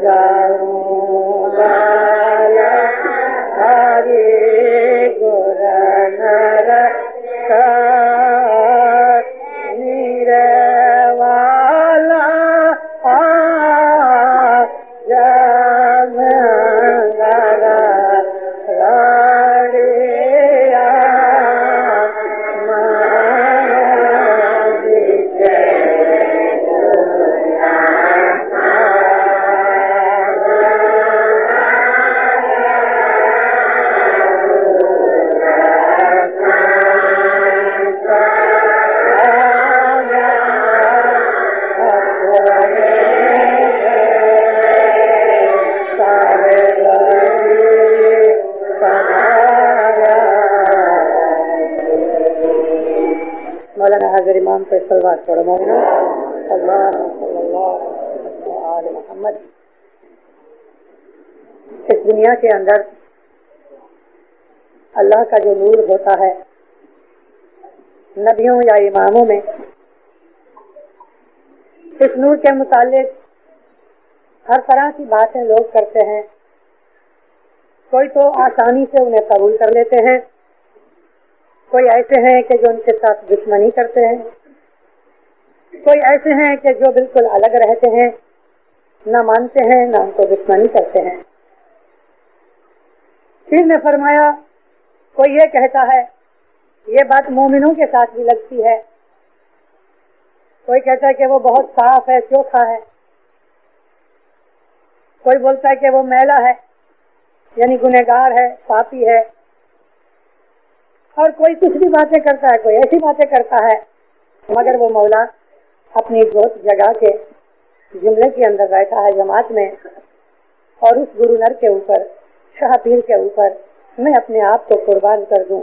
गाऊं गाला हरे गुर नर निरवाला मौलाना हाजिर इमाम पे सलवात पढ़ो मौलाना सल्लल्लाहु अलैहि मोहम्मद। इस दुनिया के अंदर अल्लाह का जो नूर होता है नबियों या इमामों में, इस नूर के मुतालिक हर तरह की बातें लोग करते हैं। कोई तो आसानी से उन्हें कबूल कर लेते हैं, कोई ऐसे हैं कि जो उनके साथ दुश्मनी करते हैं, कोई ऐसे हैं कि जो बिल्कुल अलग रहते हैं, न मानते हैं न उनको दुश्मनी करते हैं। पीर ने फरमाया कोई ये कहता है, ये बात मोमिनों के साथ भी लगती है। कोई कहता है कि वो बहुत साफ है, चोखा है। कोई बोलता है कि वो मैला है, यानी गुनहगार है, पापी है। और कोई कुछ भी बातें करता है, कोई ऐसी बातें करता है, मगर वो मौला अपनी गोद जगह के जुमले के अंदर बैठा है जमात में, और उस गुरु नर के ऊपर, शाह पीर के ऊपर मैं अपने आप को कुर्बान कर दूं।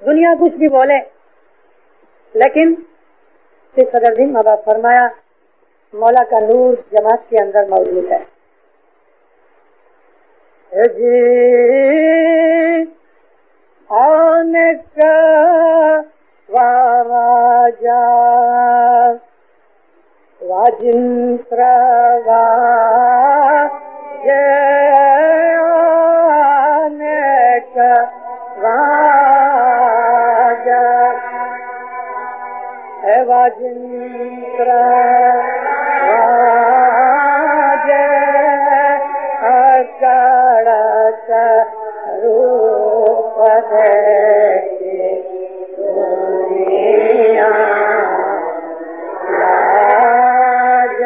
दुनिया कुछ भी बोले, लेकिन सदरुद्दीन बाबा फरमाया मौला का नूर जमात के अंदर मौजूद है। आने का वाजा वाजिंत्र आने का वाजा वाजिंत्र रूप देखी दुनिया लाज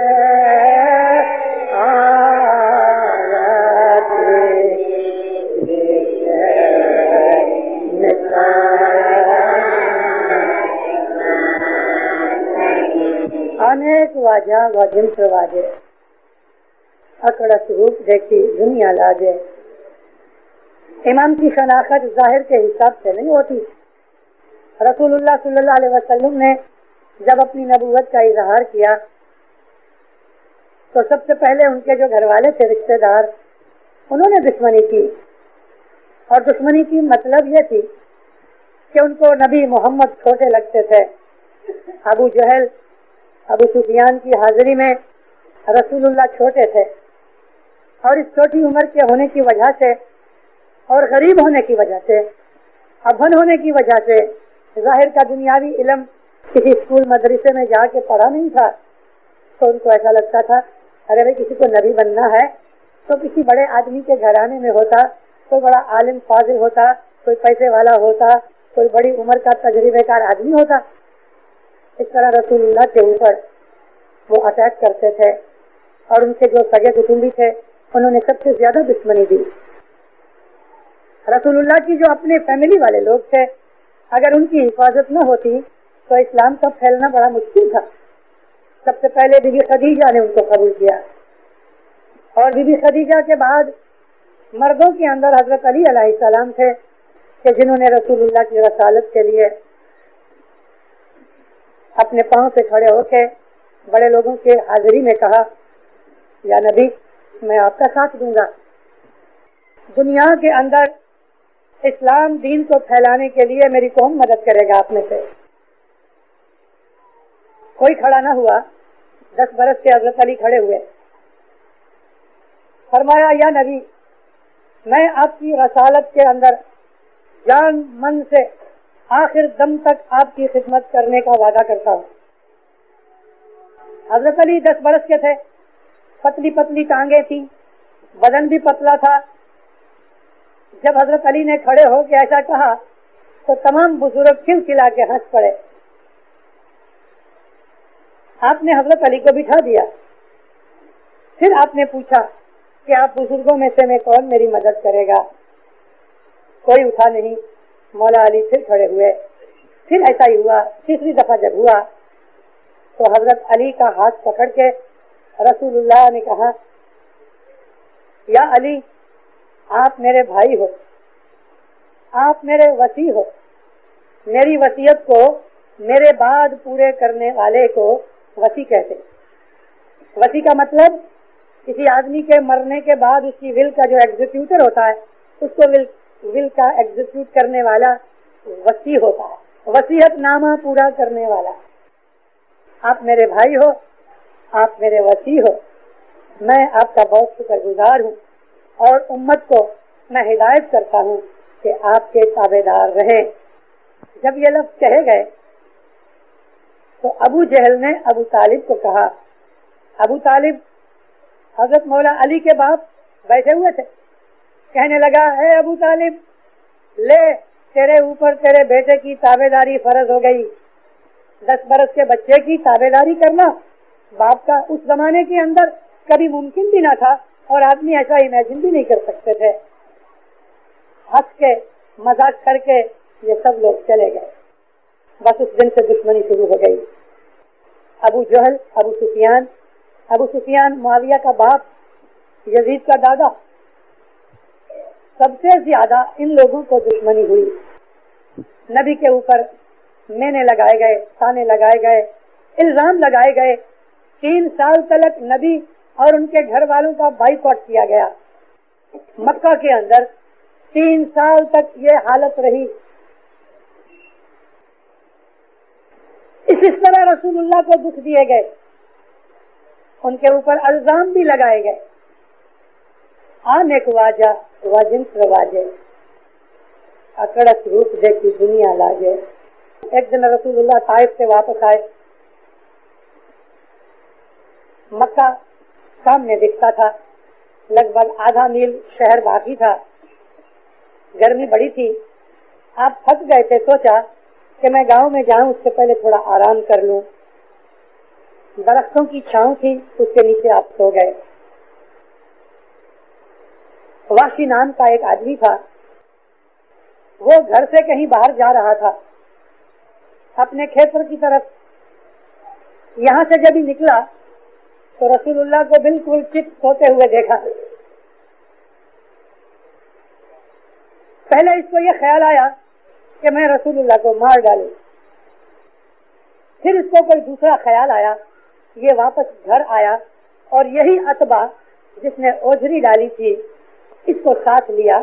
अनेक वाजा वजिंत्र वाजे अकड़स रूप देखी दुनिया लाजे। इमाम की शनाख्त जाहिर के हिसाब से नहीं होती। रसूलुल्लाह सल्लल्लाहु अलैहि वसल्लम ने जब अपनी नबूवत का इजहार किया तो सबसे पहले उनके जो घर वाले थे, रिश्तेदार, उन्होंने दुश्मनी की। और दुश्मनी की मतलब ये थी कि उनको नबी मोहम्मद छोटे लगते थे। अबू जहल, अबू सुफियान की हाजिरी में रसूलुल्लाह छोटे थे, और इस छोटी उम्र के होने की वजह से और गरीब होने की वजह से, अभन होने की वजह से, जाहिर का दुनियावी इल्म किसी स्कूल मदरसे में जाके पढ़ा नहीं था, तो उनको ऐसा लगता था अरे भाई किसी को नबी बनना है तो किसी बड़े आदमी के घराने में होता, कोई बड़ा आलिम फाजिल होता, कोई पैसे वाला होता, कोई बड़ी उम्र का तजर्बेकार आदमी होता। इस तरह रसूलुल्लाह के ऊपर वो अटैक करते थे, और उनके जो सगे कुटुंबी थे उन्होंने सबसे ज्यादा दुश्मनी दी। रसूलुल्लाह की जो अपने फैमिली वाले लोग थे, अगर उनकी हिफाजत न होती तो इस्लाम का फैलना बड़ा मुश्किल था। सबसे पहले बीबी खदीजा ने उनको कबूल किया, और बीबी खदीजा के बाद मर्दों के अंदर हजरत अली अलैहिस्सलाम थे कि जिन्होंने रसूलुल्लाह की रसालत के लिए अपने पांव से खड़े होकर बड़े लोगों के हाजिरी में कहा, या नबी मैं आपका साथ दूंगा। दुनिया के अंदर इस्लाम दीन को फैलाने के लिए मेरी कौन मदद करेगा आप में से? कोई खड़ा न हुआ। 10 बरस के हजरत अली खड़े हुए, फरमाया या नबी, मैं आपकी रसालत के अंदर जान मन से आखिर दम तक आपकी खिदमत करने का वादा करता हूँ। हजरत अली 10 बरस के थे, पतली पतली टांगे थी, बदन भी पतला था। जब हजरत अली ने खड़े हो के ऐसा कहा तो तमाम बुजुर्ग खिलखिला के हंस पड़े। आपने हजरत अली को बिठा दिया। फिर आपने पूछा कि आप बुजुर्गों में से मैं कौन मेरी मदद करेगा? कोई उठा नहीं। मौला अली फिर खड़े हुए। फिर ऐसा ही हुआ। तीसरी दफा जब हुआ तो हजरत अली का हाथ पकड़ के रसूलुल्लाह ने कहा, या अली, आप मेरे भाई हो, आप मेरे वसी हो। मेरी वसीयत को मेरे बाद पूरे करने वाले को वसी कहते। वसी का मतलब किसी आदमी के मरने के बाद उसकी विल का जो एग्जीक्यूटर होता है उसको विल का एग्जीक्यूट करने वाला वसी होता है। वसीयत नामा पूरा करने वाला। आप मेरे भाई हो, आप मेरे वसी हो। मैं आपका बहुत शुक्रगुजार हूँ और उम्मत को मैं हिदायत करता हूँ कि आपके ताबेदार रहें। जब ये लफ्ज़ कहे गए तो अबू जहल ने अबू तालिब को कहा। अबू तालिब हजरत मौला अली के बाप बैठे हुए थे। कहने लगा, है अबू तालिब, ले, तेरे ऊपर तेरे बेटे की ताबेदारी फर्ज हो गई। 10 बरस के बच्चे की ताबेदारी करना बाप का उस जमाने के अंदर कभी मुमकिन भी ना था और आदमी ऐसा इमेजिन भी नहीं कर सकते थे। हंस के मजाक करके ये सब लोग चले गए। बस उस दिन से दुश्मनी शुरू हो गई। अबू जहल, अबू सुफियान मुआविया का बाप, यजीद का दादा, सबसे ज्यादा इन लोगों को दुश्मनी हुई। नबी के ऊपर मेने लगाए गए, ताने लगाए गए, इल्जाम लगाए गए। 3 साल तक नबी और उनके घर वालों का बाइकआउट किया गया। मक्का के अंदर 3 साल तक ये हालत रही। इस तरह रसूलुल्लाह को दुख दिए गए, उनके ऊपर इल्जाम भी लगाए गए। आने को वाजा वाजिन वाजे, अकड़स रूप देखी दुनिया लाजे। एक दिन रसूलुल्लाह ताइफ से वापस आए। मक्का सामने दिखता था, लगभग आधा मील शहर बाकी था। गर्मी बड़ी थी, आप थक गए थे। सोचा कि मैं गांव में जाऊं, उससे पहले थोड़ा आराम कर लूं। दरख्तों की छांव थी, उसके नीचे आप सो गए। वाशी नाम का एक आदमी था, वो घर से कहीं बाहर जा रहा था अपने खेतर की तरफ। यहाँ से जब ही निकला तो रसूलुल्लाह को बिल्कुल चित सोते हुए देखा। पहले इसको ये ख्याल आया कि मैं रसूलुल्लाह को मार डालूं। फिर इसको कोई दूसरा ख्याल आया। ये वापस घर आया और यही अतबा जिसने ओझरी डाली थी इसको साथ लिया।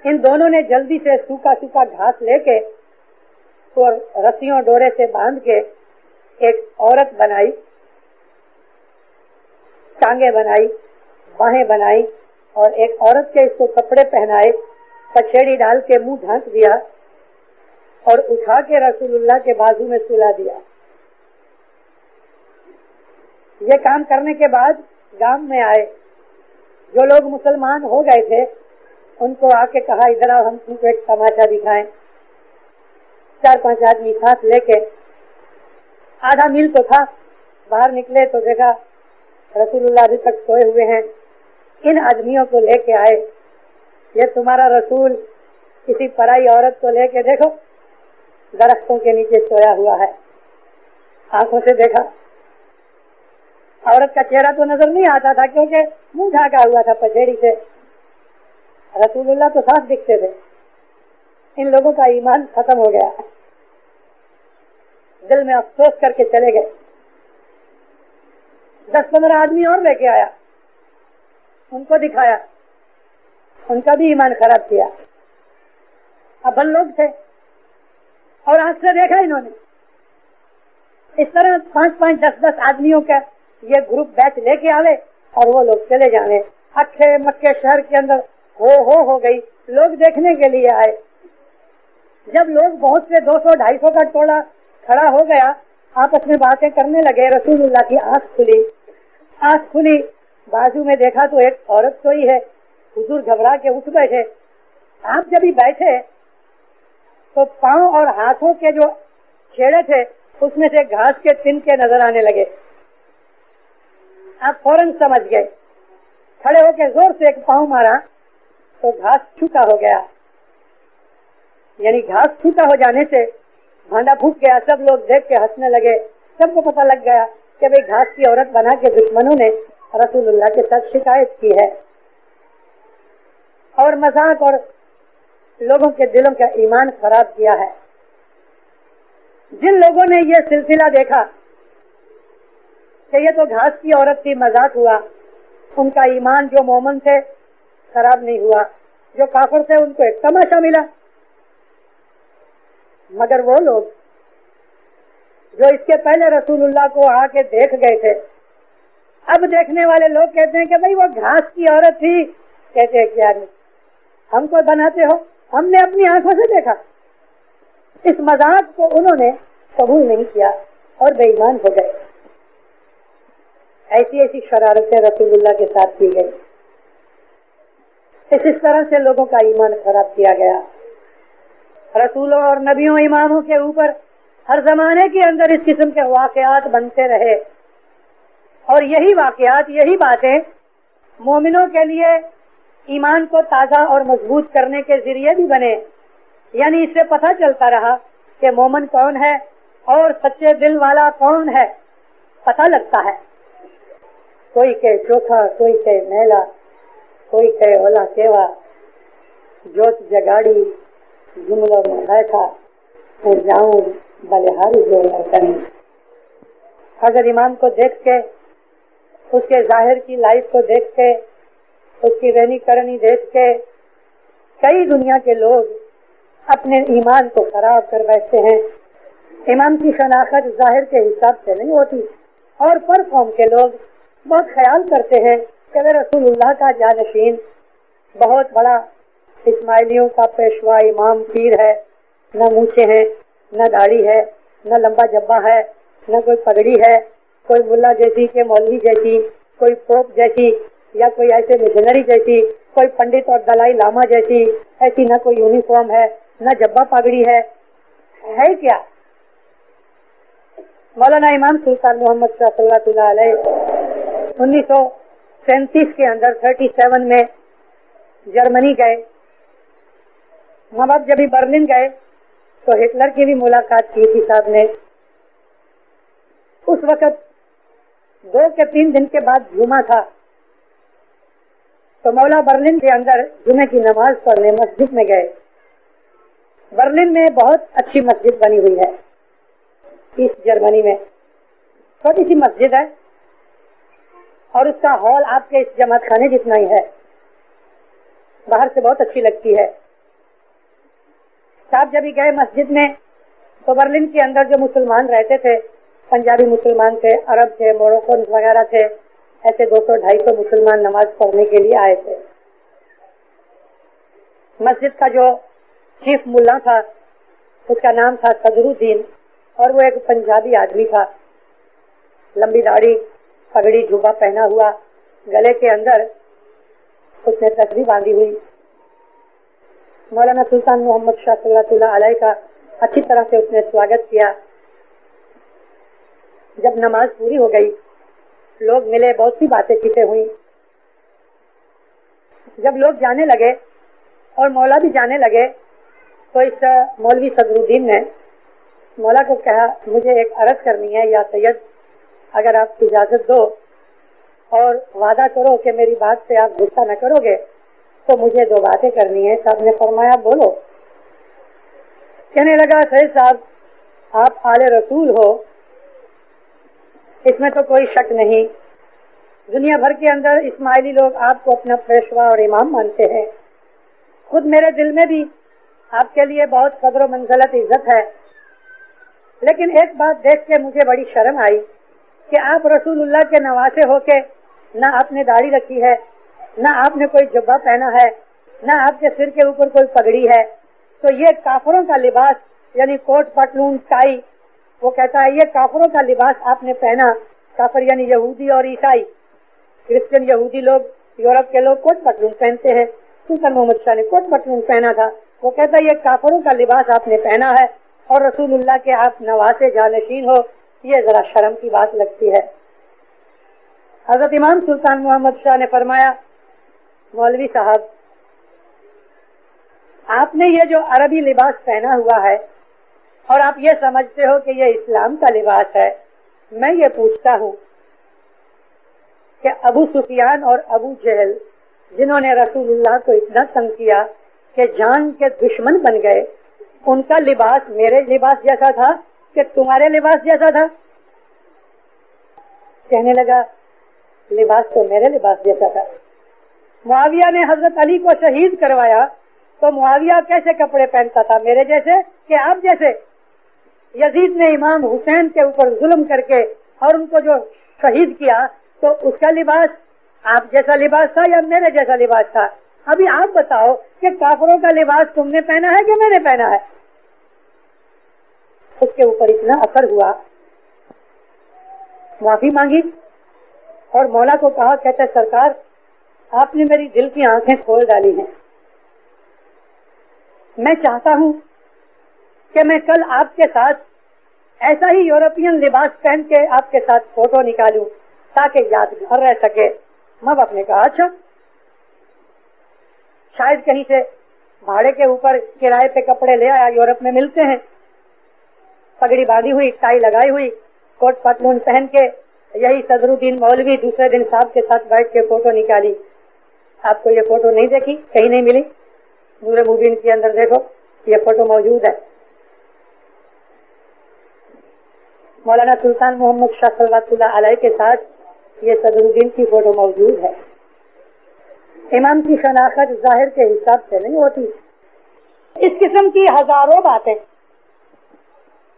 इन दोनों ने जल्दी से सूखा सूखा घास लेके और रस्सियों डोरे से बांध के एक औरत बनाई, टांगे बनाई, बाहें बनाई और एक औरत के इसको कपड़े पहनाए, पछेड़ी डाल के मुंह ढांक दिया और उठा के रसूलुल्लाह के बाजू में सुला दिया। ये काम करने के बाद गांव में आए। जो लोग मुसलमान हो गए थे उनको आके कहा, इधर आओ, हम तुमको एक तमाशा दिखाएं। 4-5 आदमी साथ लेके, आधा मील तो था, बाहर निकले तो देखा रसूलुल्लाह अभी तक सोए हुए हैं। इन आदमियों को लेके आए। ये तुम्हारा रसूल किसी पराई औरत को लेके देखो दरख्तों के नीचे सोया हुआ है। आंखों से देखा, औरत का चेहरा तो नजर नहीं आता था क्योंकि मुंह ढाका हुआ था पछेड़ी से। रसूलुल्लाह तो साफ दिखते थे। इन लोगों का ईमान खत्म हो गया। दिल में अफसोस करके चले गए। 10-15 आदमी और लेके आया, उनको दिखाया, उनका भी ईमान खराब किया। अब लोग थे और आंख से देखा इन्होंने اس طرح 5-5, 10-10 آدمیوں کا یہ گروپ بیچ لے کے آوے اور وہ لوگ چلے جانے. اکھے مکے شہر کے اندر ہو گئی, لوگ دیکھنے کے لیے آئے. جب لوگ بہت سے 200-250 کا ٹولا کھڑا ہو گیا, آپس میں باتیں کرنے لگے. رسول اللہ کی آنکھ کھلی, بازو میں دیکھا تو ایک عورت سوئی ہے. حضور گھبرا کے اٹھ بیٹھے. آپ جب ہی بیٹھے تو پاؤں اور ہاتھوں کے جو چھیڑے تھے اس میں سے گھاس کے تنکے نظر آنے لگے. آپ فوراً سمجھ گئے. کھڑے ہو کے زور سے ایک پاؤں مارا تو گھاس چھوٹا ہو گیا. یعنی گھاس چھوٹا ہو جانے سے بھانڈا پھوٹ گیا. سب لوگ دیکھ کے ہنسنے لگے. سب کو پتہ لگ گیا کہ بھئی گھاس کی عورت بنا کے دشمنوں نے رسول اللہ کے ساتھ شکایت کی ہے. اور مذاق اور لوگوں کے دلوں کا ایمان خراب کیا ہے. جن لوگوں نے یہ سلسلہ دیکھا کہ یہ تو گھاس کی عورت تھی, مذاق ہوا, ان کا ایمان جو مومن تھے خراب نہیں ہوا. جو کافر تھے ان کو ایک تماشا ملا. مگر وہ لوگ جو اس کے پہلے رسول اللہ کو آ کے دیکھ گئے تھے, اب دیکھنے والے لوگ کہتے ہیں کہ بھئی وہ گھاس کی عورت تھی. کہتے ہیں کیا نہیں, ہم کو بناتے ہو, ہم نے اپنی آنکھوں سے دیکھا. اس مذاق کو انہوں نے قبول نہیں کیا اور بے ایمان ہو گئے. ایسی شرارتیں رسول اللہ کے ساتھ کی گئی. اس طرح سے لوگوں کا ایمان خراب کیا گیا. رسولوں اور نبیوں اماموں کے اوپر ہر زمانے کے اندر اس قسم کے واقعات بنتے رہے, اور یہی واقعات, یہی باتیں مومنوں کے لیے ایمان کو تازہ اور مضبوط کرنے کے ذریعے بھی بنے. یعنی اس سے پتہ چلتا رہا کہ مومن کون ہے اور سچے دل والا کون ہے, پتہ لگتا ہے. کوئی کہ چوکھا, کوئی کہ میلا, کوئی کہ اولا سیوا, جوت جگاڑی, جملہ بیٹھا جاؤں بلہاری جو لڑکن. اگر امام کو دیکھ کے, اس کے ظاہر کی لائف کو دیکھ کے, اس کی رہنی کرنی دیکھ کے کئی دنیا کے لوگ اپنے ایمان کو خراب کر بیٹھتے ہیں. امام کی شناخت ظاہر کے حساب سے نہیں ہوتی, اور پر قوم کے لوگ بہت خیال کرتے ہیں کہ وہ رسول اللہ کا جانشین بہت بڑا اسماعیلیوں کا پیشوا امام پیر ہے. نہ مونچھیں ہیں, نہ داڑھی ہے, نہ لمبا جبہ ہے, نہ کوئی پگڑی ہے, کوئی ملا جیسی کہ مولوی جیسی, کوئی پوپ جیسی, یا کوئی ایسے مشنری جیسی, کوئی پنڈت اور دلائی لاما جیسی, ایسی نہ کوئی یونیفارم ہے, نہ جبہ پگڑی ہے کیا؟ مولانا امام سلطان محمد شاہ صلی اللہ علیہ 1937 کے اندر 37 میں جرمنی گئے. ماں باپ جب برلن گئے تو ہٹلر کی بھی ملاقات کی تھی صاحب نے. اس وقت 2 کے 3 دن کے بعد جمعہ تھا, تو مولا برلن کے اندر جمعے کی نماز پڑھنے مسجد میں گئے. برلن میں بہت اچھی مسجد بنی ہوئی ہے, اس جرمنی میں چھوٹی سی مسجد ہے, اور اس کا ہال آپ کے اس جماعت خانے جتنا ہی ہے. باہر سے بہت اچھی لگتی ہے. صاحب جب ہی گئے مسجد میں تو برلن کے اندر جو مسلمان رہتے تھے, پنجابی مسلمان تھے, عرب تھے, موروکن وغیرہ تھے, ایسے 200-250 مسلمان نماز پڑھنے کے لیے آئے تھے. مسجد کا جو چیف ملا تھا اس کا نام تھا صدر الدین, اور وہ ایک پنجابی آدمی تھا, لمبی داڑھی, پگڑی جوبہ پہنا ہوا, گلے کے اندر اس نے تسبیح باندھی ہوئی. مولانا سلطان محمد شاہ صلی اللہ علیہ کا اچھی طرح سے اس نے سواگت کیا. جب نماز پوری ہو گئی, لوگ ملے, بہت سی باتیں چیتیں ہوئی. جب لوگ جانے لگے اور مولا بھی جانے لگے تو اس مولوی صدر الدین نے مولا کو کہا, مجھے ایک عرض کرنی ہے یا سید, اگر آپ اجازت دو اور وعدہ کرو کہ میری بات سے آپ غصہ نہ کرو گے تو مجھے 2 باتیں کرنی ہے. صاحب نے فرمایا بولو. کہنے لگا سید صاحب, آپ آل رسول ہو, اس میں تو کوئی شک نہیں. دنیا بھر کے اندر اسماعیلی لوگ آپ کو اپنا پیشوا اور امام مانتے ہیں. خود میرے دل میں بھی آپ کے لیے بہت قدر و منزلت عزت ہے. لیکن ایک بات دیکھ کے مجھے بڑی شرم آئی کہ آپ رسول اللہ کے نواسے ہو کے نہ آپ نے داڑھی رکھی ہے، نہ آپ نے کوئی جبہ پہنا ہے، نہ آپ کے سر کے اوپر کوئی پگڑی ہے، تو یہ کافروں کا لباس یعنی کوٹ پتلون ٹائی، وہ کہتا ہے یہ کافروں کا لباس آپ نے پہنا. کافر یعنی یہودی اور عیسائی، کرسچن یہودی لوگ، یورپ کے لوگ کوٹ پتلون پہنتے ہیں. سلطان محمد شاہ نے کوٹ پتلون پہنا تھا. وہ کہتا ہے یہ کافروں کا لباس آپ نے پہنا ہے اور رسول اللہ کے آپ نواسے جانشین ہو، یہ ذرا شرم کی بات لگتی ہے. حضرت امام سلطان محمد شاہ نے فرمایا، مولوی صاحب آپ نے یہ جو عربی لباس پہنا ہوا ہے اور آپ یہ سمجھتے ہو کہ یہ اسلام کا لباس ہے، میں یہ پوچھتا ہوں کہ ابو سفیان اور ابو جہل جنہوں نے رسول اللہ کو اتنا تنگ کیا کہ جان کے دشمن بن گئے، ان کا لباس میرے لباس جیسا تھا کہ تمہارے لباس جیسا تھا؟ کہنے لگا لباس تو میرے لباس جیسا تھا. معاویہ نے حضرت علی کو شہید کروایا تو معاویہ کیسے کپڑے پہنتا تھا؟ میرے جیسے کہ آپ جیسے؟ یزید نے امام حسین کے اوپر ظلم کر کے اور ان کو جو شہید کیا تو اس کا لباس آپ جیسا لباس تھا یا میرے جیسا لباس تھا؟ ابھی آپ بتاؤ کہ کافروں کا لباس تم نے پہنا ہے کہ میں نے پہنا ہے؟ اس کے اوپر اتنا اثر ہوا، معافی مانگی اور مولا کو کہا، کہتے سرکار آپ نے میری دل کی آنکھیں کھول ڈالی ہیں، میں چاہتا ہوں کہ میں کل آپ کے ساتھ ایسا ہی یورپین لباس پہن کے آپ کے ساتھ فوٹو نکالوں تاکہ یادگار رہ سکے. ماں باپ نے کہا اچھا. شاید کہیں سے بھاڑے کے اوپر کرائے پہ کپڑے لے آیا، یورپ میں ملتے ہیں، پگڑی باندھی ہوئی، ٹائی لگائی ہوئی، کوٹ پتلون پہن کے یہی صدر الدین مولوی دوسرے دن صاحب کے ساتھ بیٹھ کے فوٹو نکالی. آپ کو یہ فوٹو نہیں دیکھی؟ کہیں نہیں ملی؟ نور مبین کے اندر دیکھو یہ فوٹو موجود ہے. مولانا سلطان محمد شاہ صلوات اللہ علیہ کے ساتھ یہ صدر الدین کی فوٹو موجود ہے. امام کی شناخت ظاہر کے حساب سے نہیں ہوتی. اس قسم کی ہزاروں باتیں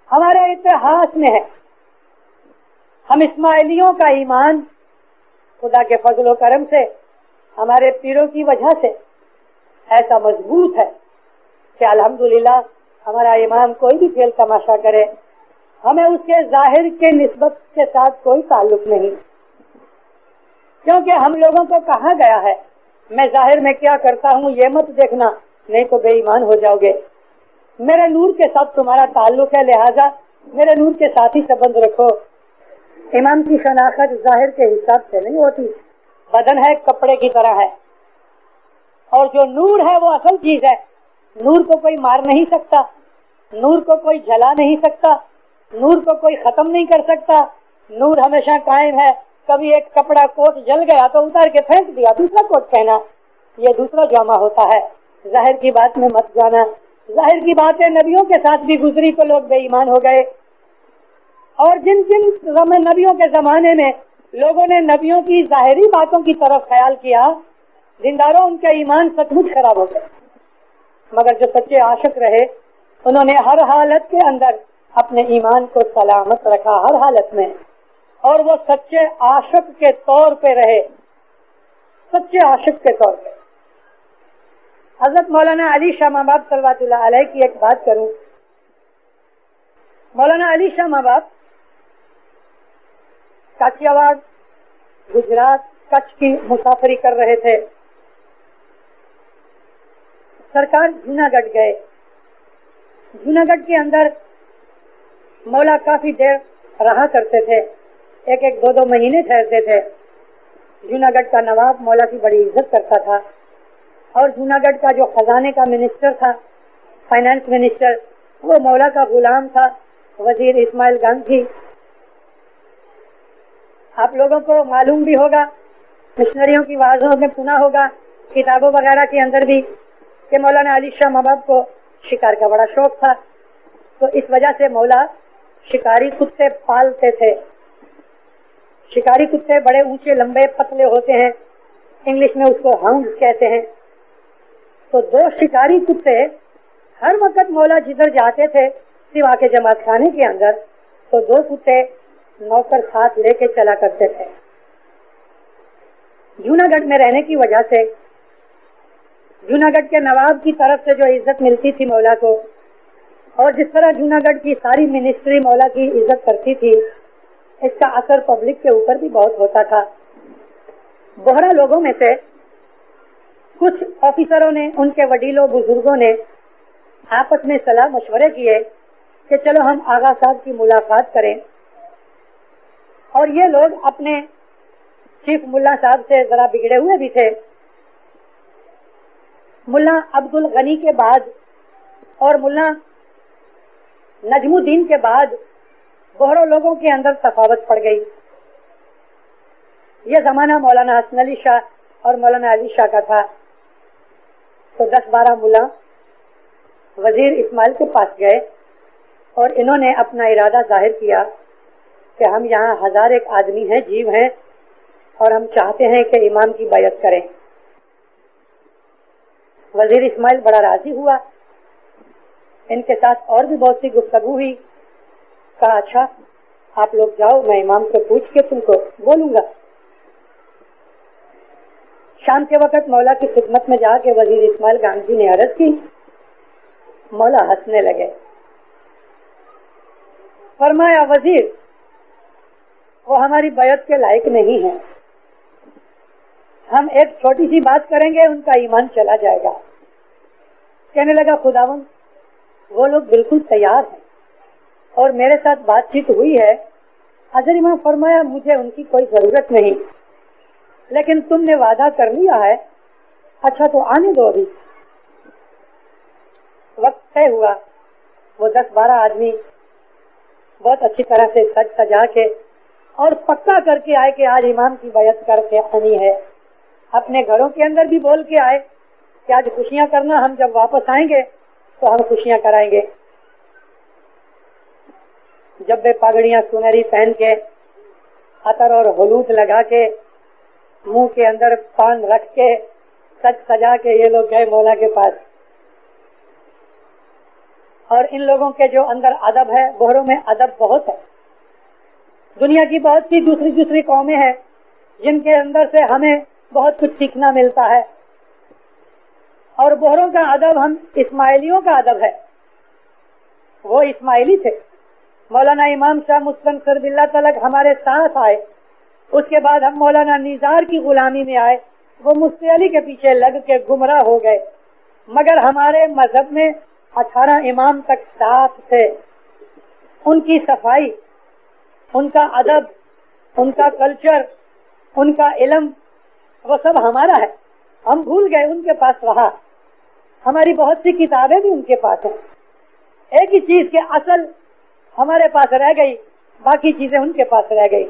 ہمارے اتہاس میں ہے. ہم اسماعیلیوں کا ایمان خدا کے فضل و کرم سے ہمارے پیروں کی وجہ سے ایسا مضبوط ہے کہ الحمدللہ ہمارا امام کوئی بھی کھیل تماشا کرے ہمیں اس کے ظاہر کے نسبت کے ساتھ کوئی تعلق نہیں، کیونکہ ہم لوگوں کو کہا گیا ہے میں ظاہر میں کیا کرتا ہوں یہ مت دیکھنا نہیں تو بے ایمان ہو جاؤ گے. میرے نور کے ساتھ تمہارا تعلق ہے، لہذا میرے نور کے ساتھ ہی سبند رکھو. امام کی شناخت ظاہر کے حساب سے نہیں ہوتی. بدن ہے کپڑے کی طرح ہے اور جو نور ہے وہ اصل چیز ہے. نور کو کوئی مار نہیں سکتا، نور کو کوئی جلا نہیں سکتا، نور کو کوئی ختم نہیں کر سکتا. نور ہمیشہ قائم ہے. کبھی ایک کپڑا کوٹ جل گیا تو اتار کے پھینک دیا، دوسرا کوٹ پہنا، یہ دوسرا جامع ہوتا ہے. ظاہر کی بات میں مت جانا. ظاہر کی باتیں نبیوں کے ساتھ بھی گزری تو لوگ بے ایمان ہو گئے، اور جن نبیوں کے زمانے میں لوگوں نے نبیوں کی ظاہری باتوں کی طرف خیال کیا، دینداروں ان کا ایمان سچ مچ خراب ہو گئے. مگر جو سچے عاشق رہے انہوں نے ہر حالت کے اندر اپنے ایمان کو سلامت رکھا، ہر حالت میں، اور وہ سچے عاشق کے طور پہ رہے، سچے عاشق کے طور پہ. حضرت مولانا علی شاہ ماباب صلوات اللہ علیہ کی ایک بات کروں. مولانا علی شاہ ماباب کاٹیاواڑ گجرات کچھ کی مسافری کر رہے تھے. سرکار جوناگڑھ گئے. جوناگڑھ کے اندر مولا کافی دیر رہا کرتے تھے، ایک دو مہینے ٹھہرتے تھے. جوناگڑھ کا نواب مولا کی بڑی عزت کرتا تھا، اور جوناگڑھ کا جو خزانے کا منسٹر تھا، فائنانس منسٹر، وہ مولا کا غلام تھا، وزیر اسماعیل گاندھی. آپ لوگوں کو معلوم بھی ہوگا، مشنریوں کی واضحوں میں سنا ہوگا، کتابوں وغیرہ کے اندر بھی، کہ مولانا علی شاہ ماباب کو شکار کا بڑا شوق تھا. تو اس وجہ سے مولا شکاری کتے پالتے تھے. شکاری کتے بڑے اونچے لمبے پتلے ہوتے ہیں، انگلش میں اس کو ہاؤنڈ کہتے ہیں. تو دو شکاری کتے ہر وقت مولا جدھر جاتے تھے सिवा के जमात खाने के अंदर, तो 2 कुत्ते नौकर साथ लेके चला करते थे। जूनागढ़ में रहने की वजह से जूनागढ़ के नवाब की तरफ से जो इज्जत मिलती थी मौला को, और जिस तरह जूनागढ़ की सारी मिनिस्ट्री मौला की इज्जत करती थी, इसका असर पब्लिक के ऊपर भी बहुत होता था। बोहरा लोगों में से कुछ ऑफिसरों ने, उनके वडीलों बुजुर्गों ने आपस में सलाह मशवरे किए कि चलो हम आगा साहब की मुलाकात करें। और ये लोग अपने चीफ मुल्ला साहब से जरा बिगड़े हुए भी थे। मुल्ला अब्दुल गनी के बाद और मुल्ला नजमुद्दीन के बाद बोहरों लोगों के अंदर तफावत पड़ गई। ये जमाना मौलाना हसन अली शाह और मौलाना अली शाह का था। तो 10-12 मुल्ला वजीर इस्माइल के पास गए और इन्होंने अपना इरादा जाहिर किया कि हम यहाँ 1001 आदमी हैं, जीव हैं, और हम चाहते हैं कि इमाम की बैयत करें। वजीर इस्माइल बड़ा राजी हुआ। इनके साथ और भी बहुत सी गुफ्तगू हुई। कहा अच्छा आप लोग जाओ, मैं इमाम से पूछ के तुमको बोलूंगा। शाम के वक्त मौला की खिदमत में जाके वजीर इस्माइल गांधी ने अर्ज की। मौला हंसने लगे। फरमाया वजीर वो हमारी बैयत के लायक नहीं है, हम एक छोटी सी बात करेंगे उनका ईमान चला जाएगा। कहने लगा खुदावंद वो लोग बिल्कुल तैयार हैं और मेरे साथ बातचीत हुई है। हज़रत इमाम फरमाया मुझे उनकी कोई जरूरत नहीं, लेकिन तुमने वादा कर लिया है, अच्छा तो आने दो। अभी वक्त तय हुआ। वो 10-12 आदमी बहुत अच्छी तरह से सज सजा के और पक्का करके आए कि आज इमाम की बैयत करके आनी है। अपने घरों के अंदर भी बोल के आए कि आज खुशियां करना, हम जब वापस आएंगे तो हम खुशियां कराएंगे। जब वे पगड़ियां सुनहरी पहन के, अतर और हलूद लगा के, मुंह के अंदर पान रख के, सज सजा के ये लोग गए मौला के पास। और इन लोगों के जो अंदर अदब है, बोहरों में अदब बहुत है। दुनिया की बहुत सी दूसरी कौमें हैं जिनके अंदर से हमें बहुत कुछ सीखना मिलता है, और बोहरों का अदब हम इस्माइलियों का अदब है। वो इस्माइली थे। मौलाना इमाम शाह मुस्तनसर बिल्ला तलक हमारे साथ आए, उसके बाद हम मौलाना निज़ार की गुलामी में आए। वो मुफ्ती अली के पीछे लग के गुमराह हो गए, मगर हमारे मजहब में 18 इमाम तक साथ थे। उनकी सफाई, उनका अदब, उनका कल्चर, उनका इल्म, वो सब हमारा है। हम भूल गए, उनके पास रहा। हमारी बहुत सी किताबें भी उनके पास हैं। एक ही चीज के असल हमारे पास रह गई, बाकी चीजें उनके पास रह गई।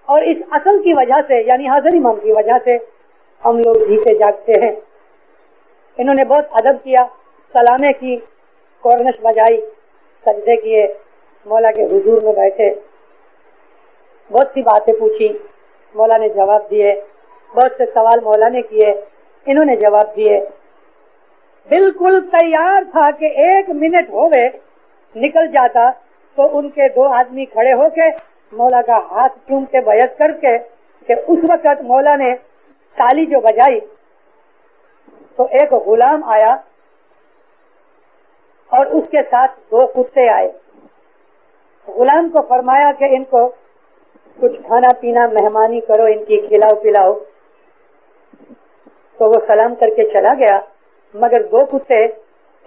और इस असल की वजह से, यानी हाजिर इमाम की वजह से हम लोग जीते जागते हैं। इन्होंने बहुत अदब किया, सलामे की, कोरनश बजाई, सजदे किए, मौला के हुजूर में बैठे, बहुत सी बातें पूछी, मौला ने जवाब दिए। बहुत से सवाल मौला ने किए, इन्होंने जवाब दिए। बिल्कुल तैयार था कि 1 मिनट होवे निकल जाता तो उनके 2 आदमी खड़े होके मौला का हाथ चूम के बैयत करके, कि उस वक्त मौला ने ताली जो बजाई तो एक गुलाम आया और उसके साथ 2 कुत्ते आए। गुलाम को फरमाया कि इनको कुछ खाना पीना मेहमानी करो, इनकी खिलाओ पिलाओ। तो वो सलाम करके चला गया, मगर 2 कुत्ते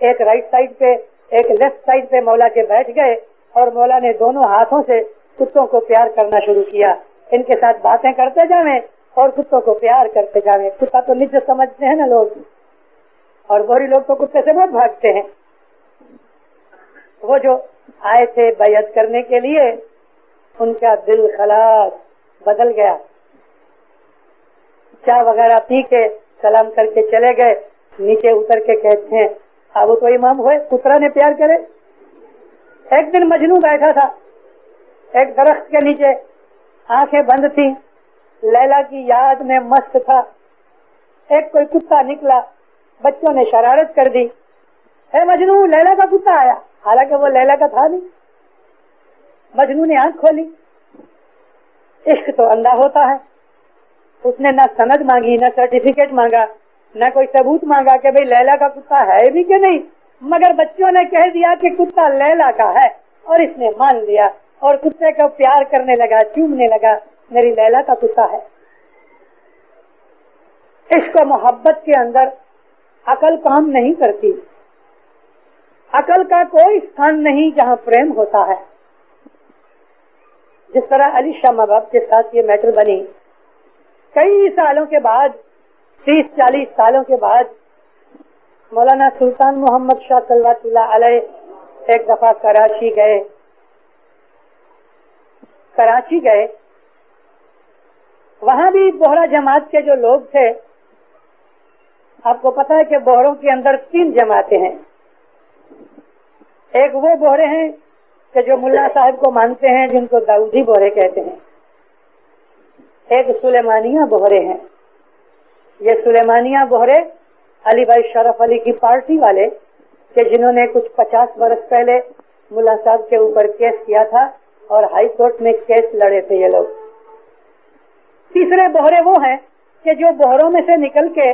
एक राइट साइड पे एक लेफ्ट साइड पे मौला के बैठ गए और मौला ने दोनों हाथों से कुत्तों को प्यार करना शुरू किया। इनके साथ बातें करते जावे और कुत्तों को प्यार करते जावे। कुत्ता तो निज समझते हैं ना लोग, और बोरी लोग तो कुत्ते से बहुत भागते हैं। वो जो आए थे बैयत करने के लिए, उनका दिल खलास बदल गया। चाय वगैरह पी के सलाम करके चले गए। नीचे उतर के कहते हैं अब तो इमाम हुए, कुतरा ने प्यार करे। एक दिन मजनू बैठा था एक दरख्त के नीचे, आंखें बंद थी, लैला की याद में मस्त था। एक कोई कुत्ता निकला, बच्चों ने शरारत कर दी, ए मजनू लैला का कुत्ता आया, حالانکہ وہ لیلا کا تھا نہیں. مجنوں نے آنکھ کھولی. عشق تو اندھا ہوتا ہے. اس نے نہ سند مانگی، نہ سرٹیفکیٹ مانگا، نہ کوئی ثبوت مانگا کہ بھئی لیلا کا کتا ہے بھی کہ نہیں، مگر بچوں نے کہہ دیا کہ کتا لیلا کا ہے اور اس نے مان لیا اور کتے کو پیار کرنے لگا، چومنے لگا، میری لیلا کا کتا ہے. عشق و محبت کے اندر عقل کام نہیں کرتی. عقل کا کوئی ستھان نہیں جہاں پریم ہوتا ہے. جس طرح علی شاہ مباب کے ساتھ یہ میٹر بنی، کئی سالوں کے بعد، 30-40 سالوں کے بعد، مولانا سلطان محمد شاہ صلوات اللہ علیہ ایک دفعہ کراچی گئے. وہاں بھی بوہرا جماعت کے جو لوگ تھے، آپ کو پتا ہے کہ بوہروں کے اندر 3 جماعتیں ہیں. ایک وہ بوہرے ہیں کہ جو ملا صاحب کو مانتے ہیں، جن کو داؤدی بوہرے کہتے ہیں. ایک سلیمانیہ بوہرے ہیں. یہ سلیمانیہ بوہرے علی بھائی شرف علی کی پارٹی والے کہ جنہوں نے کچھ 50 برس پہلے ملا صاحب کے اوپر کیس کیا تھا اور ہائی کورٹ میں کیس لڑے تھے یہ لوگ. تیسرے بوہرے وہ ہیں کہ جو بوہروں میں سے نکل کے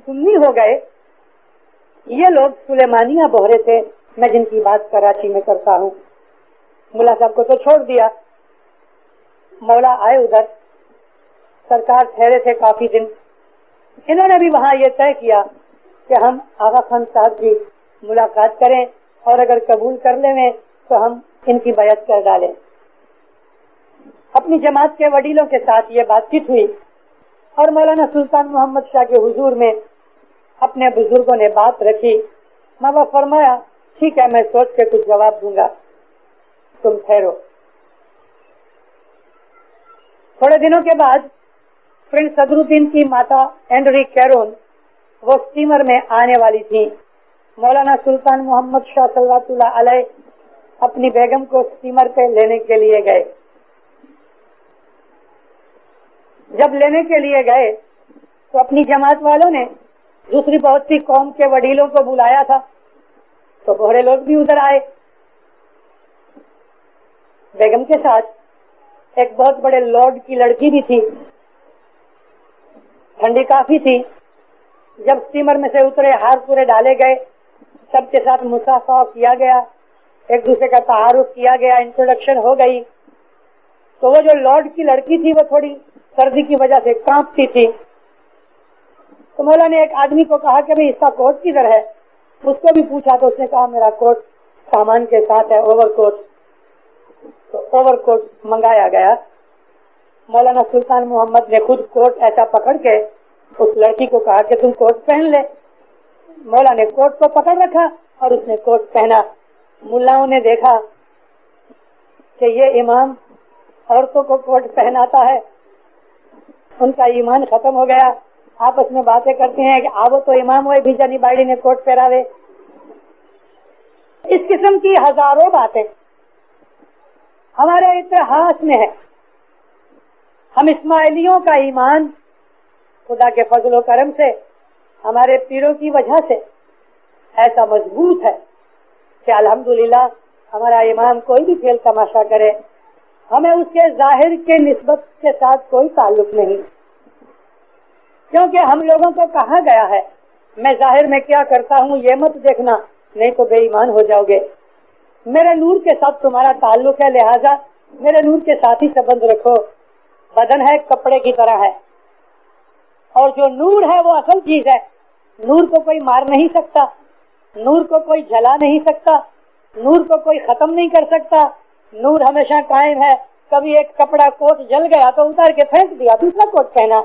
سنی ہو گئے. یہ لوگ سلیمانیہ بوہرے تھے، میں جن کی بات کراچی میں کرتا ہوں. ملا صاحب کو تو چھوڑ دیا. مولا آئے ادھر، سرکار ٹھہرے تھے کافی دن. انہوں نے بھی وہاں یہ طے کیا کہ ہم آغا خان صاحب کی ملاقات کریں اور اگر قبول کر لیں تو ہم ان کی بیعت کر ڈالیں. اپنی جماعت کے وڈیلوں کے ساتھ یہ بات چیت ہوئی اور مولانا سلطان محمد شاہ کے حضور میں اپنے بزرگوں نے بات رکھی. مولا فرمایا ٹھیک ہے، میں سوچ کے کچھ جواب دوں گا، تم ٹھہرو. تھوڑے دنوں کے بعد پرنس صدر الدین کی ماتا اینڈری کیرون وہ اسٹیمر میں آنے والی تھی. مولانا سلطان محمد شاہ صلوات اللہ علیہ اپنی بیگم کو اسٹیمر پہ لینے کے لیے گئے. جب لینے کے لیے گئے تو اپنی جماعت والوں نے دوسری بہت سی قوم کے وڈیلوں کو بلایا تھا، تو بوہرے لوگ بھی ادھر آئے. بیگم کے ساتھ ایک بہت بڑے لارڈ کی لڑکی بھی تھی. ٹھنڈی کافی تھی. جب اسٹیمر میں سے اترے، ہار پورے ڈالے گئے، سب کے ساتھ مصافحہ کیا گیا، ایک دوسرے کا تعارف کیا گیا، انٹروڈکشن ہو گئی. تو وہ جو لارڈ کی لڑکی تھی وہ تھوڑی سردی کی وجہ سے کانپتی تھی. تو مولا نے ایک آدمی کو کہا کہ اس کا کوٹ کدھر ہے. اس کو بھی پوچھا تو اس نے کہا میرا کوٹ سامان کے ساتھ ہے، اوور کوٹ. تو اوور کوٹ منگایا گیا. مولانا سلطان محمد نے خود کوٹ ایسا پکڑ کے اس لڑکی کو کہا کہ تم کوٹ پہن لے. مولا نے کوٹ کو پکڑ رکھا اور اس نے کوٹ پہنا. ملاؤں نے دیکھا کہ یہ امام عورتوں کو کوٹ پہناتا ہے. ان کا ایمان ختم ہو گیا. آپس میں باتیں کرتے ہیں کہ آو تو امام ہوئے بھی جانی باڑی نے کوٹ پہراوے. اس قسم کی ہزاروں باتیں ہمارے اتہاس میں ہے. ہم اسماعیلیوں کا ایمان خدا کے فضل و کرم سے، ہمارے پیروں کی وجہ سے ایسا مضبوط ہے کہ الحمدللہ ہمارا امام کوئی بھی کھیل تماشا کرے، ہمیں اس کے ظاہر کے نسبت کے ساتھ کوئی تعلق نہیں. کیونکہ ہم لوگوں کو کہا گیا ہے میں ظاہر میں کیا کرتا ہوں یہ مت دیکھنا، نہیں تو بے ایمان ہو جاؤ گے. میرے نور کے ساتھ تمہارا تعلق ہے، لہذا میرے نور کے ساتھ ہی سبند رکھو. بدن ہے کپڑے کی طرح ہے، اور جو نور ہے وہ اصل چیز ہے. نور کو کوئی مار نہیں سکتا، نور کو کوئی جلا نہیں سکتا، نور کو کوئی ختم نہیں کر سکتا. نور ہمیشہ قائم ہے. کبھی ایک کپڑا کوٹ جل گیا تو اتار کے پھینک دیا، دوسرا کوٹ پہنا،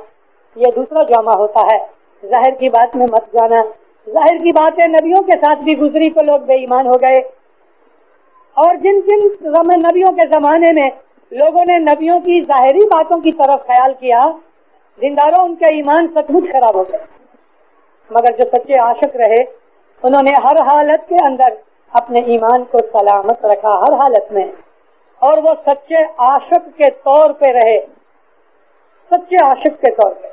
یہ دوسرا جامع ہوتا ہے. ظاہر کی بات میں مت جانا. ظاہر کی بات ہے نبیوں کے ساتھ بھی گزری تو لوگ بے ایمان ہو گئے. اور جن نبیوں کے زمانے میں لوگوں نے نبیوں کی ظاہری باتوں کی طرف خیال کیا، دینداروں ان کا ایمان سچ مچ خراب ہو گیا. مگر جو سچے عاشق رہے انہوں نے ہر حالت کے اندر اپنے ایمان کو سلامت رکھا، ہر حالت میں، اور وہ سچے عاشق کے طور پہ رہے. سچے عاشق کے طور پہ.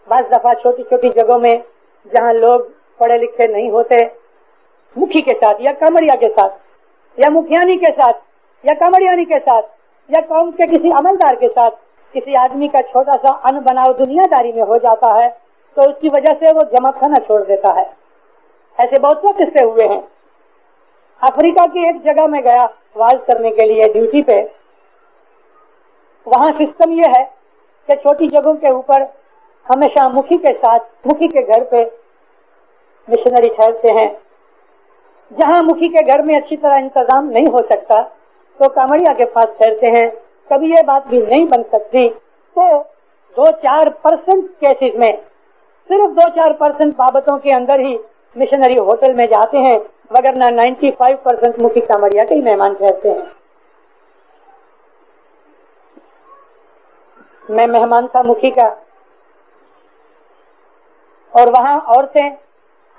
بعض دفعہ چھوٹی چھوٹی جگہوں میں جہاں لوگ پڑھے لکھے نہیں ہوتے मुखी के साथ या कामड़िया के साथ या मुखियानी के साथ या कामड़ियानी के साथ या कौम के किसी अमलदार के साथ किसी आदमी का छोटा सा अनबनाव दुनियादारी में हो जाता है तो उसकी वजह से वो जमा खाना छोड़ देता है। ऐसे बहुत से किस्से हुए हैं। अफ्रीका की एक जगह में गया वाज करने के लिए ड्यूटी पे। वहाँ सिस्टम ये है कि छोटी जगहों के ऊपर हमेशा मुखी के साथ, मुखी के घर पे मिशनरी ठहरते हैं। जहाँ मुखी के घर में अच्छी तरह इंतजाम नहीं हो सकता तो कामड़िया के पास ठहरते हैं। कभी ये बात भी नहीं बन सकती तो 2-4% केसेस में, सिर्फ 2-4% बाबतों के अंदर ही मिशनरी होटल में जाते हैं, वगरना 95% मुखी कामड़िया के ही मेहमान ठहरते हैं। मैं मेहमान था मुखी का, और वहाँ औरतें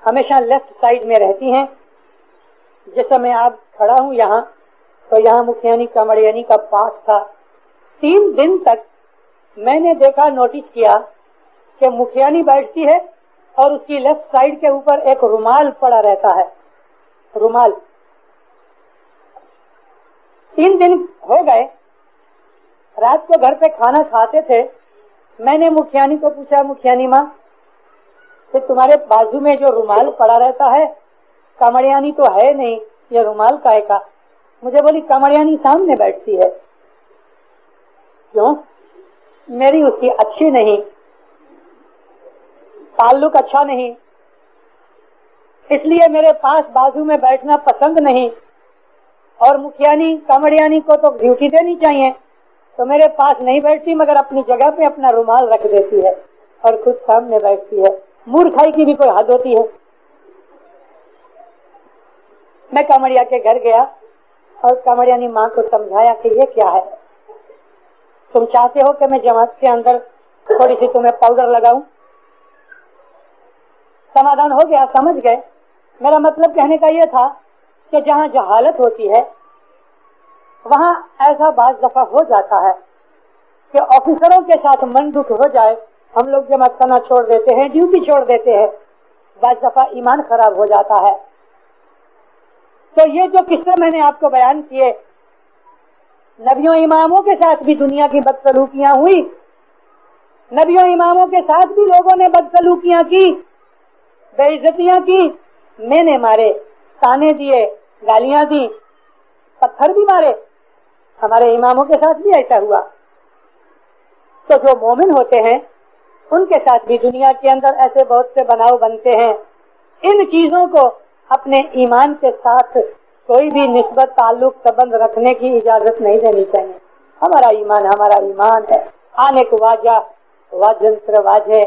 हमेशा लेफ्ट साइड में रहती हैं। जिस समय आप खड़ा हूँ यहाँ, तो यहाँ मुखियानी कामड़ियानी का पास था। 3 दिन तक मैंने देखा, नोटिस किया कि मुखियानी बैठती है और उसकी लेफ्ट साइड के ऊपर एक रुमाल पड़ा रहता है। रुमाल 3 दिन हो गए। रात को घर पे खाना खाते थे। मैंने मुखियानी को पूछा, मुखियानी माँ, तो तुम्हारे बाजू में जो रुमाल पड़ा रहता है, कामड़ियानी तो है नहीं, ये रुमाल काहे का? मुझे बोली कामड़ियानी सामने बैठती है। क्यों? मेरी उसकी अच्छी नहीं, ताल्लुक अच्छा नहीं, इसलिए मेरे पास बाजू में बैठना पसंद नहीं। और मुखियानी कामड़ियानी को तो ड्यूटी देनी चाहिए, तो मेरे पास नहीं बैठती, मगर अपनी जगह पे अपना रुमाल रख देती है और खुद सामने बैठती है। मूर्खाई की भी कोई हद होती है। मैं कामड़िया के घर गया और कामड़ियानी माँ को समझाया कि ये क्या है, तुम चाहते हो कि मैं जमात के अंदर थोड़ी सी तुम्हें पाउडर लगाऊं? समाधान हो गया, समझ गए। मेरा मतलब कहने का ये था कि जहाँ जहालत होती है वहाँ ऐसा बाज दफा हो जाता है कि ऑफिसरों के साथ मन दुख हो जाए, हम लोग जमात खाना छोड़ देते हैं, ड्यूटी छोड़ देते हैं, बाज दफा ईमान खराब हो जाता है। तो ये जो किस्से मैंने आपको बयान किए, नबियों इमामों के साथ भी दुनिया की बदसलूकियां हुई, नबियों इमामों के साथ भी लोगों ने बदसलूकियां की, बेइज्जतियां की, मैंने मारे, ताने दिए, गालियां दी, पत्थर भी मारे। हमारे इमामों के साथ भी ऐसा हुआ। तो जो मोमिन होते हैं उनके साथ भी दुनिया के अंदर ऐसे बहुत से बनाव बनते हैं। इन चीजों को अपने ईमान के साथ कोई भी निस्बत, ताल्लुक, संबंध रखने की इजाजत नहीं देनी चाहिए। हमारा ईमान है। आने को वाजा वाजंत्र वाजे,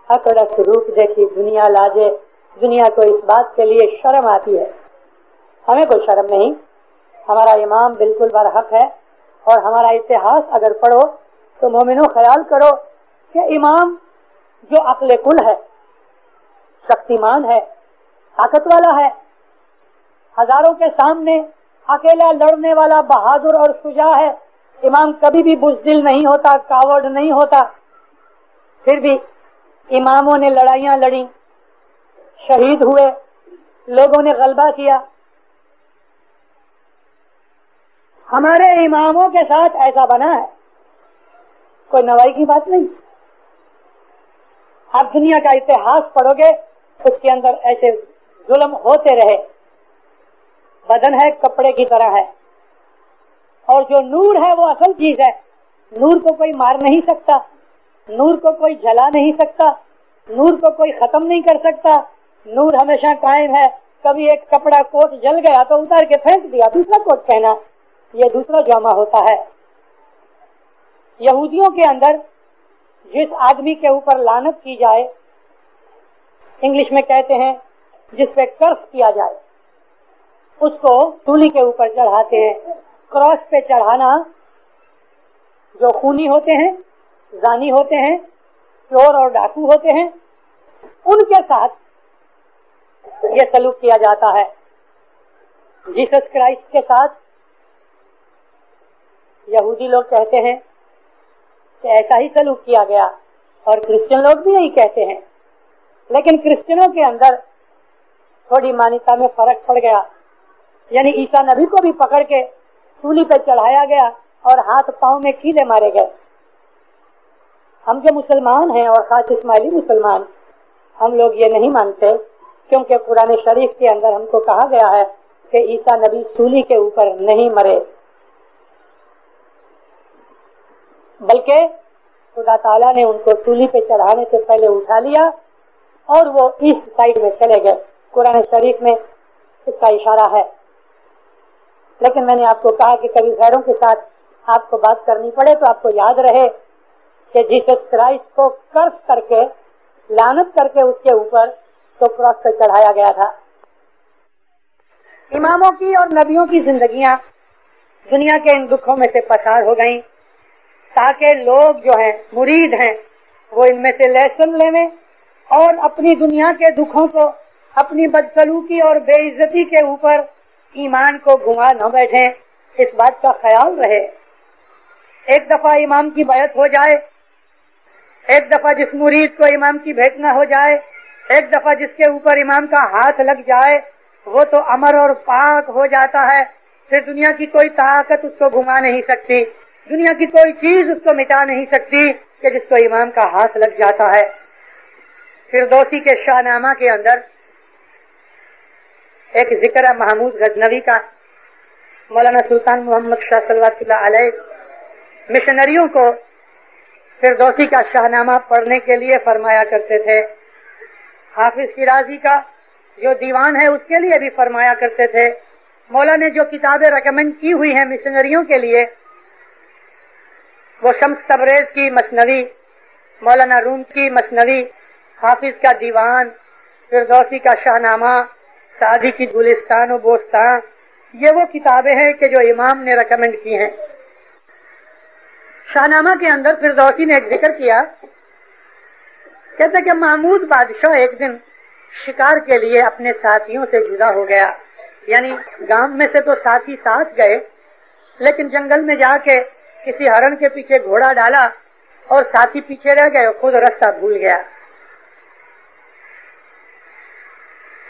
अकड़स रूप देखी दुनिया लाजे। दुनिया को इस बात के लिए शर्म आती है, हमें कोई शर्म नहीं। हमारा इमाम बिल्कुल बरहक है। और हमारा इतिहास अगर पढ़ो तो मोमिनो ख्याल करो कि इमाम जो अक्ल कुल है, शक्तिमान है, ताकत वाला है, हजारों के सामने अकेला लड़ने वाला बहादुर और शुजा है। इमाम कभी भी बुज़दिल नहीं होता, कावर्ड नहीं होता। फिर भी इमामों ने लड़ाइयां लड़ी, शहीद हुए, लोगों ने गलबा किया। हमारे इमामों के साथ ऐसा बना है, कोई नवाई की बात नहीं। आप दुनिया का इतिहास पढ़ोगे, उसके अंदर ऐसे जुल्म होते रहे। बदन है कपड़े की तरह है, और जो नूर है वो असल चीज है। नूर को कोई मार नहीं सकता, नूर को कोई जला नहीं सकता, नूर को कोई खत्म नहीं कर सकता। नूर हमेशा कायम है। कभी एक कपड़ा कोट जल गया तो उतार के फेंक दिया, दूसरा कोट पहना, ये दूसरा जामा होता है। यहूदियों के अंदर जिस आदमी के ऊपर लानत की जाए, इंग्लिश में कहते हैं जिस पे कर्स किया जाए, उसको सूली के ऊपर चढ़ाते हैं। क्रॉस पे चढ़ाना जो खूनी होते हैं, जानी होते हैं, चोर और डाकू होते हैं, उनके साथ ये सलूक किया जाता है। जीसस क्राइस्ट के साथ यहूदी लोग कहते हैं कि ऐसा ही सलूक किया गया, और क्रिश्चियन लोग भी यही कहते हैं। लेकिन क्रिश्चियनों के अंदर थोड़ी मान्यता में फर्क पड़ गया, यानी ईसा नबी को भी पकड़ के सूली पे चढ़ाया गया और हाथ पांव में कीले मारे गए। हम जो मुसलमान हैं और खास इस्माइली मुसलमान, हम लोग ये नहीं मानते, क्योंकि कुरान शरीफ के अंदर हमको कहा गया है कि ईसा नबी सूली के ऊपर नहीं मरे, बल्कि खुदा ताला ने उनको सूली पे चढ़ाने से पहले उठा लिया और वो इस साइड में चले गए। कुरान शरीफ में इसका इशारा है। लेकिन मैंने आपको कहा कि कभी गैरों के साथ आपको बात करनी पड़े तो आपको याद रहे कि जीसस क्राइस्ट को कर्स करके, लानत करके उसके ऊपर तो क्रॉस पे चढ़ाया गया था। इमामों की और नबियों की जिंदगियां दुनिया के इन दुखों में से पसार हो गईं, ताकि लोग जो हैं, मुरीद हैं, वो इनमें से लेसन लेवें और अपनी दुनिया के दुखों को अपनी बदसलूकी और बेइज्जती के ऊपर ईमान को घुमा न बैठे, इस बात का ख्याल रहे। एक दफा इमाम की बैत हो जाए, एक दफा जिस मुरीद को इमाम की भेंट न हो जाए, एक दफा जिसके ऊपर इमाम का हाथ लग जाए, वो तो अमर और पाक हो जाता है। फिर दुनिया की कोई ताकत उसको घुमा नहीं सकती, दुनिया की कोई चीज उसको मिटा नहीं सकती कि जिसको इमाम का हाथ लग जाता है। फिरदौसी के शाहनामा के अंदर एक जिक्र है महमूद गजनवी का। मौलाना सुल्तान मोहम्मद शाह सल्लल्लाहु अलैहि मिशनरियों को फिरदौसी का शाहनामा पढ़ने के लिए फरमाया करते थे। हाफिज शिराजी का जो दीवान है उसके लिए भी फरमाया करते थे। मौला ने जो किताबें रेकमेंड की हुई हैं मिशनरियों के लिए, वो शम्स तबरेज की मसनवी, मौलाना रूम की मसनवी, हाफिज का दीवान, फिरदौसी का शाहनामा, सादी की गुलिस्तान और बोस्तान, ये वो किताबें हैं कि जो इमाम ने रेकमेंड की हैं। शाहनामा के अंदर फिरदौसी ने एक जिक्र किया, कहते कि महमूद बादशाह एक दिन शिकार के लिए अपने साथियों से जुदा हो गया। यानी गांव में से तो साथी साथ गए, लेकिन जंगल में जाके किसी हरण के पीछे घोड़ा डाला और साथी पीछे रह गए, खुद रास्ता भूल गया।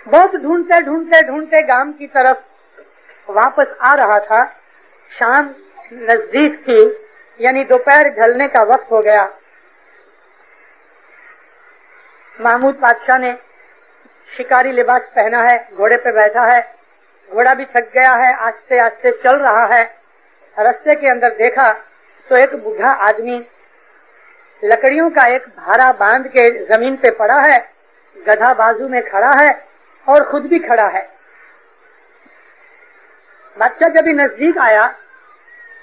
बहुत ढूंढते ढूंढते ढूंढते गांव की तरफ वापस आ रहा था। शाम नजदीक थी, यानी दोपहर ढलने का वक्त हो गया। महमूद बादशाह ने शिकारी लिबास पहना है, घोड़े पे बैठा है, घोड़ा भी थक गया है, आस्ते आस्ते चल रहा है। रास्ते के अंदर देखा तो एक बूढ़ा आदमी लकड़ियों का एक भारा बांध के जमीन पे पड़ा है, गधा बाजू में खड़ा है और खुद भी खड़ा है। बादशाह जब भी नजदीक आया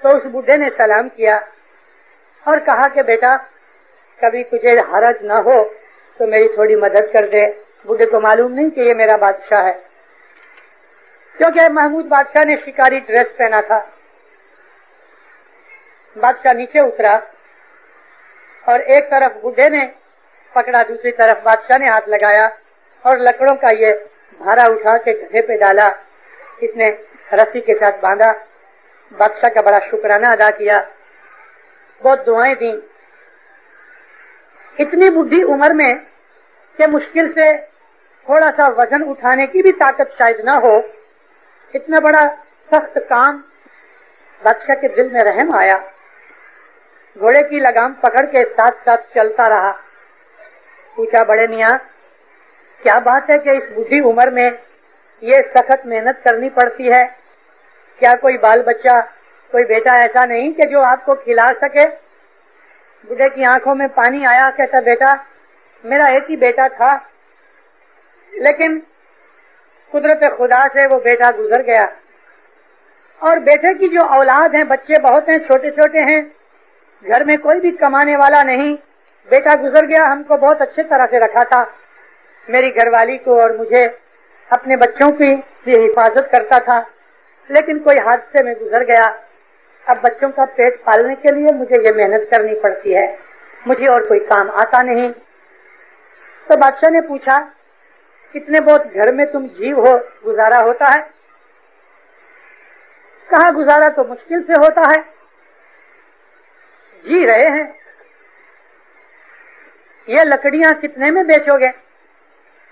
तो उस बूढ़े ने सलाम किया और कहा कि बेटा, कभी तुझे हरज न हो तो मेरी थोड़ी मदद कर दे। बूढ़े को मालूम नहीं कि ये मेरा बादशाह है, क्योंकि महमूद बादशाह ने शिकारी ड्रेस पहना था। बादशाह नीचे उतरा और एक तरफ बूढ़े ने पकड़ा, दूसरी तरफ बादशाह ने हाथ लगाया और लकड़ों का ये भारा उठा के गधे पे डाला। इसने रस्सी के साथ बांधा। बादशाह का बड़ा शुक्राना अदा किया, बहुत दुआएं दी। इतनी बुढ़ी उम्र में कि मुश्किल से थोड़ा सा वजन उठाने की भी ताकत शायद ना हो, इतना बड़ा सख्त काम, बादशाह के दिल में रहम आया। घोड़े की लगाम पकड़ के साथ साथ चलता रहा। पूछा, बड़े मियाँ, क्या बात है कि इस बूढ़ी उम्र में ये सख्त मेहनत करनी पड़ती है? क्या कोई बाल बच्चा, कोई बेटा ऐसा नहीं कि जो आपको खिला सके? बूढ़े की आंखों में पानी आया। कहता, बेटा, मेरा एक ही बेटा था, लेकिन कुदरत खुदा से वो बेटा गुजर गया। और बेटे की जो औलाद है, बच्चे बहुत हैं, छोटे छोटे हैं, घर में कोई भी कमाने वाला नहीं। बेटा गुजर गया, हमको बहुत अच्छे तरह से रखा था, मेरी घरवाली को और मुझे, अपने बच्चों की भी हिफाजत करता था, लेकिन कोई हादसे में गुजर गया। अब बच्चों का पेट पालने के लिए मुझे ये मेहनत करनी पड़ती है, मुझे और कोई काम आता नहीं। तो बादशाह ने पूछा, कितने बहुत घर में तुम जीव हो, गुजारा होता है? कहा, गुजारा तो मुश्किल से होता है, जी रहे हैं। ये लकड़ियां कितने में बेचोगे?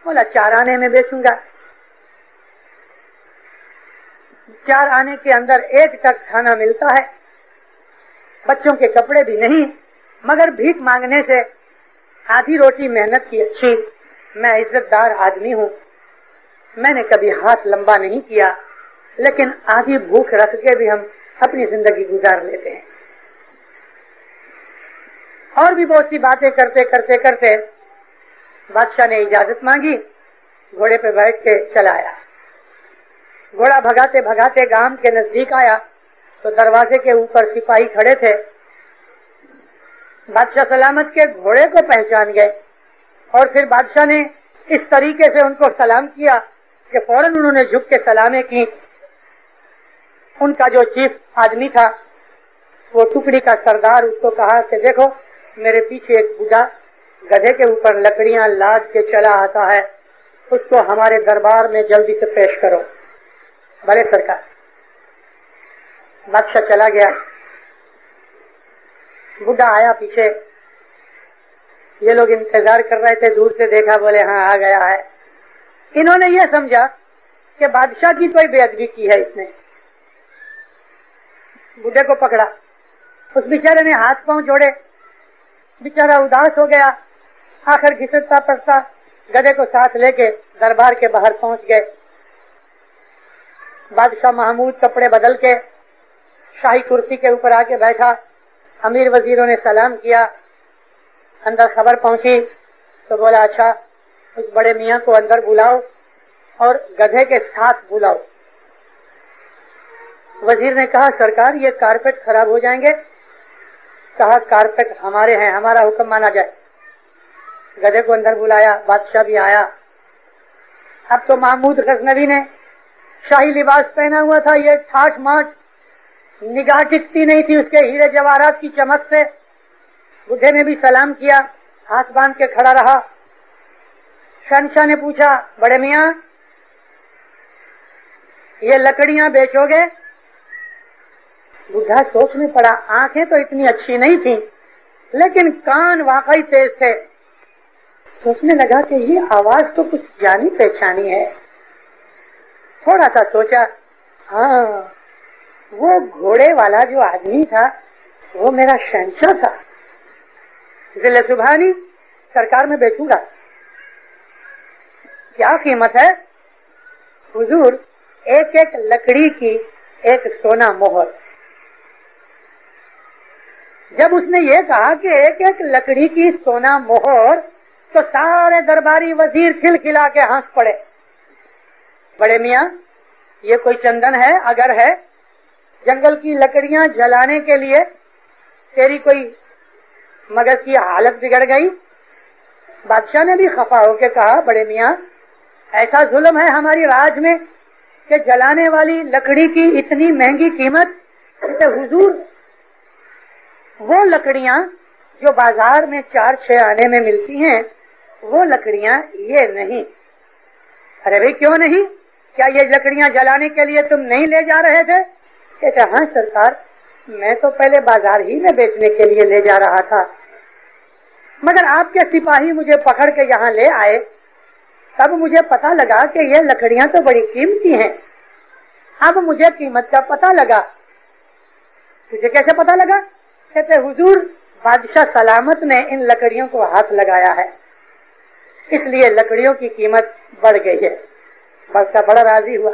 बोला, 4 आने में बेचूंगा। 4 आने के अंदर 1 टक खाना मिलता है, बच्चों के कपड़े भी नहीं, मगर भीख मांगने से आधी रोटी मेहनत की अच्छी। मैं इज्जतदार आदमी हूँ, मैंने कभी हाथ लंबा नहीं किया, लेकिन आधी भूख रख के भी हम अपनी जिंदगी गुजार लेते हैं। और भी बहुत सी बातें करते करते करते बादशाह ने इजाजत मांगी, घोड़े पे बैठ के चला आया। घोड़ा भगाते भगाते गांव के नजदीक आया तो दरवाजे के ऊपर सिपाही खड़े थे। बादशाह सलामत के घोड़े को पहचान गए और फिर बादशाह ने इस तरीके से उनको सलाम किया कि फौरन उन्होंने झुक के सलामें की। उनका जो चीफ आदमी था, वो टुकड़ी का सरदार, उसको कहा कि देखो मेरे पीछे एक बूढ़ा गधे के ऊपर लकड़ियां लाद के चला आता है, उसको हमारे दरबार में जल्दी से पेश करो। भले सरकार। बादशाह चला गया, बूढ़ा आया पीछे, ये लोग इंतजार कर रहे थे, दूर से देखा, बोले हाँ आ गया है। इन्होंने ये समझा कि बादशाह की कोई बेअदबी की है इसने। बूढ़े को पकड़ा, उस बेचारे ने हाथ पांव जोड़े, बेचारा उदास हो गया। आखिर घिसटता पड़ता गधे को साथ लेके दरबार के बाहर पहुंच गए। बादशाह महमूद कपड़े बदल के शाही कुर्सी के ऊपर आके बैठा। अमीर वजीरों ने सलाम किया। अंदर खबर पहुंची तो बोला अच्छा उस बड़े मियाँ को अंदर बुलाओ और गधे के साथ बुलाओ। वजीर ने कहा सरकार ये कारपेट खराब हो जाएंगे। कहा कारपेट हमारे हैं, हमारा हुक्म माना जाए। गधे को अंदर बुलाया, बादशाह भी आया। अब तो महमूद गजनवी ने शाही लिबास पहना हुआ था, ये ठाठ माठ, निगाह टिकती नहीं थी उसके हीरे जवाहरात की चमक से। बुढ़े ने भी सलाम किया, हाथ बांध के खड़ा रहा। शहंशाह ने पूछा बड़े मियाँ ये लकड़ियां बेचोगे? बुढ़ा सोच में पड़ा, आंखें तो इतनी अच्छी नहीं थी लेकिन कान वाकई तेज थे। सोचने लगा कि ये आवाज तो कुछ जानी पहचानी है। थोड़ा सा सोचा, हाँ वो घोड़े वाला जो आदमी था वो मेरा शहंशाह था। जिले सुभानी सरकार में बेचूंगा। क्या कीमत है? हुजूर एक एक लकड़ी की एक सोना मोहर। जब उसने ये कहा कि एक एक लकड़ी की सोना मोहर तो सारे दरबारी वजीर खिलखिला के हंस पड़े। बड़े मियाँ ये कोई चंदन है? अगर है जंगल की लकड़ियां जलाने के लिए तेरी कोई मगज की हालत बिगड़ गई? बादशाह ने भी खफा होकर कहा बड़े मियाँ ऐसा जुल्म है हमारी राज में कि जलाने वाली लकड़ी की इतनी महंगी कीमत। हुजूर वो लकड़ियां जो बाजार में 4-6 आने में मिलती हैं वो लकड़ियां ये नहीं। अरे भाई क्यों नहीं? क्या ये लकड़ियां जलाने के लिए तुम नहीं ले जा रहे थे? कहते हाँ सरकार मैं तो पहले बाजार ही में बेचने के लिए ले जा रहा था, मगर आपके सिपाही मुझे पकड़ के यहाँ ले आए, तब मुझे पता लगा कि ये लकड़ियां तो बड़ी कीमती हैं। अब मुझे कीमत का पता लगा। तुझे कैसे पता लगा? कहते हुजूर बादशाह सलामत ने इन लकड़ियों को हाथ लगाया है, इसलिए लकड़ियों की कीमत बढ़ गई है। बादशाह बड़ा राजी हुआ,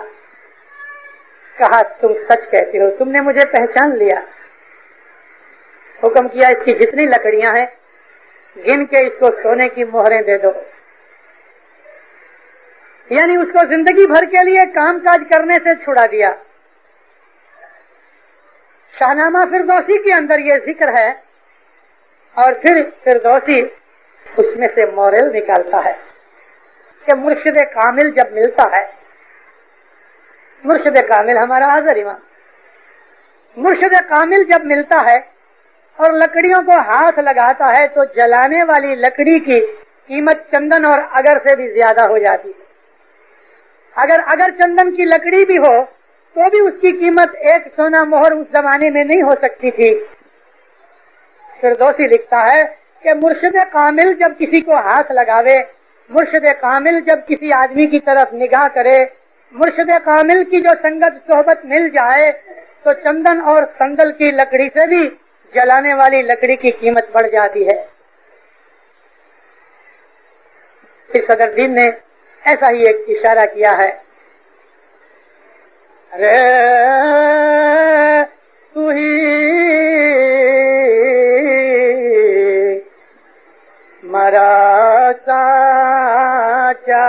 कहा तुम सच कहते हो, तुमने मुझे पहचान लिया। हुक्म किया इसकी जितनी लकड़ियां हैं गिन के इसको सोने की मोहरें दे दो। यानी उसको जिंदगी भर के लिए कामकाज करने से छुड़ा दिया। शाहनामा फिरदौसी के अंदर ये जिक्र है और फिर फिरदौसी उसमें से मोरल निकालता है कि मुर्शिद कामिल जब मिलता है, मुर्शिद कामिल हमारा हाजिर इमाम, मुर्शिद कामिल जब मिलता है और लकड़ियों को हाथ लगाता है तो जलाने वाली लकड़ी की कीमत चंदन और अगर से भी ज्यादा हो जाती है। अगर चंदन की लकड़ी भी हो तो भी उसकी कीमत एक सोना मोहर उस जमाने में नहीं हो सकती थी। फिरदौसी लिखता है कि मुर्शिद कामिल जब किसी को हाथ लगावे, मुर्शिद कामिल जब किसी आदमी की तरफ निगाह करे, مرشد کامل کی جو سنگت صحبت مل جائے تو چندن اور سندل کی لکڑی سے بھی جلانے والی لکڑی کی قیمت بڑھ جاتی ہے. پھر صدر دین نے ایسا ہی ایک اشارہ کیا ہے. رے تو ہی مرا ساچا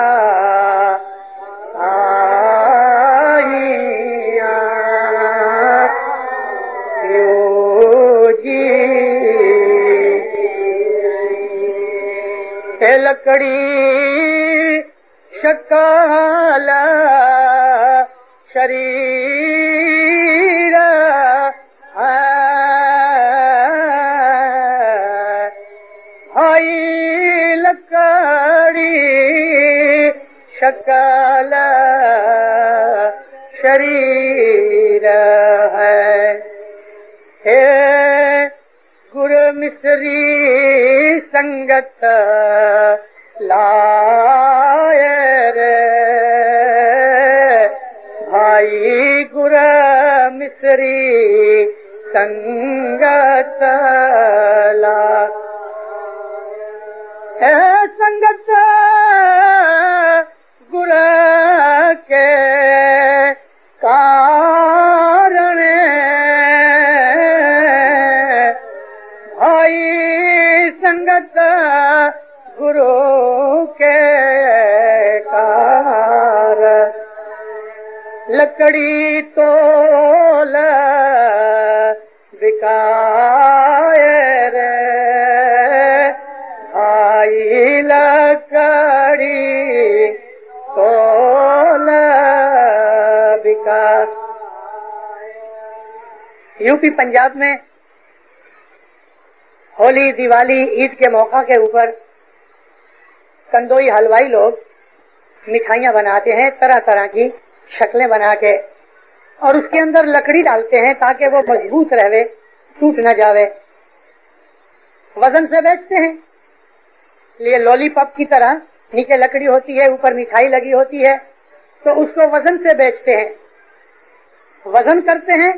لکڑی شکال شریر بھائی لکڑی شکال شریر ہے گر مصری سنگت لائے رے بھائی گر مصری سنگت لائے سنگت گر کے کارن بھائی سنگت گرو کے کار لکڑی تول بکائے رے بھائی لکڑی تول بکا. یو پی پنجاب میں ہولی دیوالی عید کے موقع کے اوپر کندوئی حلوائی لوگ مٹھائیاں بناتے ہیں طرح طرح کی شکلیں بنا کے اور اس کے اندر لکڑی ڈالتے ہیں تاکہ وہ مضبوط رہے ٹوٹ نہ جاوے. وزن سے بیچتے ہیں. یہ لولی پاپ کی طرح نیچے لکڑی ہوتی ہے اوپر مٹھائی لگی ہوتی ہے تو اس کو وزن سے بیچتے ہیں. وزن کرتے ہیں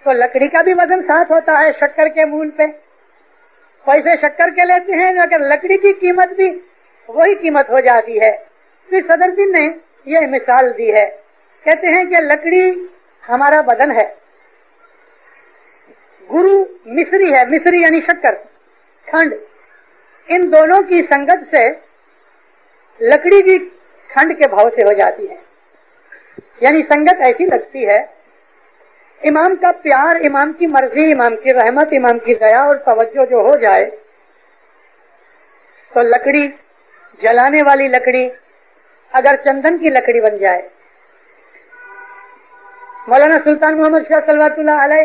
تو لکڑی کا بھی وزن ساتھ ہوتا ہے شکر کے مول پہ. پیسے شکر کے لیتے ہیں لیکن لکڑی کی قیمت بھی وہی قیمت ہو جاتی ہے. پھر صدر دین نے یہ مثال دی ہے. کہتے ہیں کہ لکڑی ہمارا بدن ہے, گرو مصری ہے, مصری یعنی شکر, کھنڈ, ان دونوں کی سنگت سے لکڑی بھی کھنڈ کے بھاؤ سے ہو جاتی ہے. یعنی سنگت ایسی لگتی ہے امام کا پیار, امام کی مرضی, امام کی رحمت, امام کی دیا اور توجہ جو ہو جائے تو لکڑی, جلانے والی لکڑی اگر چندن کی لکڑی بن جائے. مولانا سلطان محمد شاہ صلوات اللہ علیہ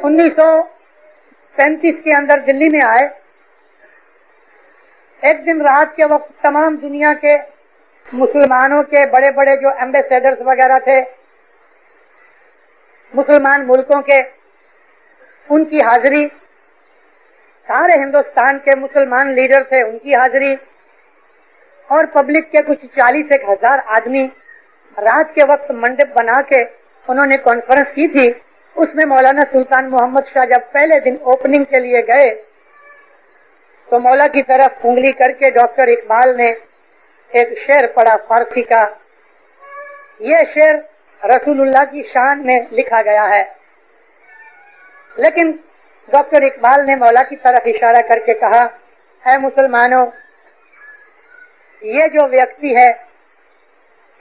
1935 کے اندر دلی میں آئے. ایک دن رات کے وقت تمام دنیا کے مسلمانوں کے بڑے بڑے جو ایمبیسیڈرز وغیرہ تھے مسلمان ملکوں کے, ان کی حاضری, سارے ہندوستان کے مسلمان لیڈر تھے ان کی حاضری, اور پبلک کے کچھ 40,000 آدمی رات کے وقت منڈپ بنا کے انہوں نے کانفرنس کی تھی. اس میں مولانا سلطان محمد شاہ جب پہلے دن اوپننگ کے لیے گئے تو مولا کی طرف انگلی کر کے ڈاکٹر اقبال نے ایک شعر پڑھا فارسی کا. یہ شعر رسول اللہ کی شان میں لکھا گیا ہے, لیکن ڈاکٹر اقبال نے مولا کی طرف اشارہ کر کے کہا, اے مسلمانوں, یہ جو ویکتی ہے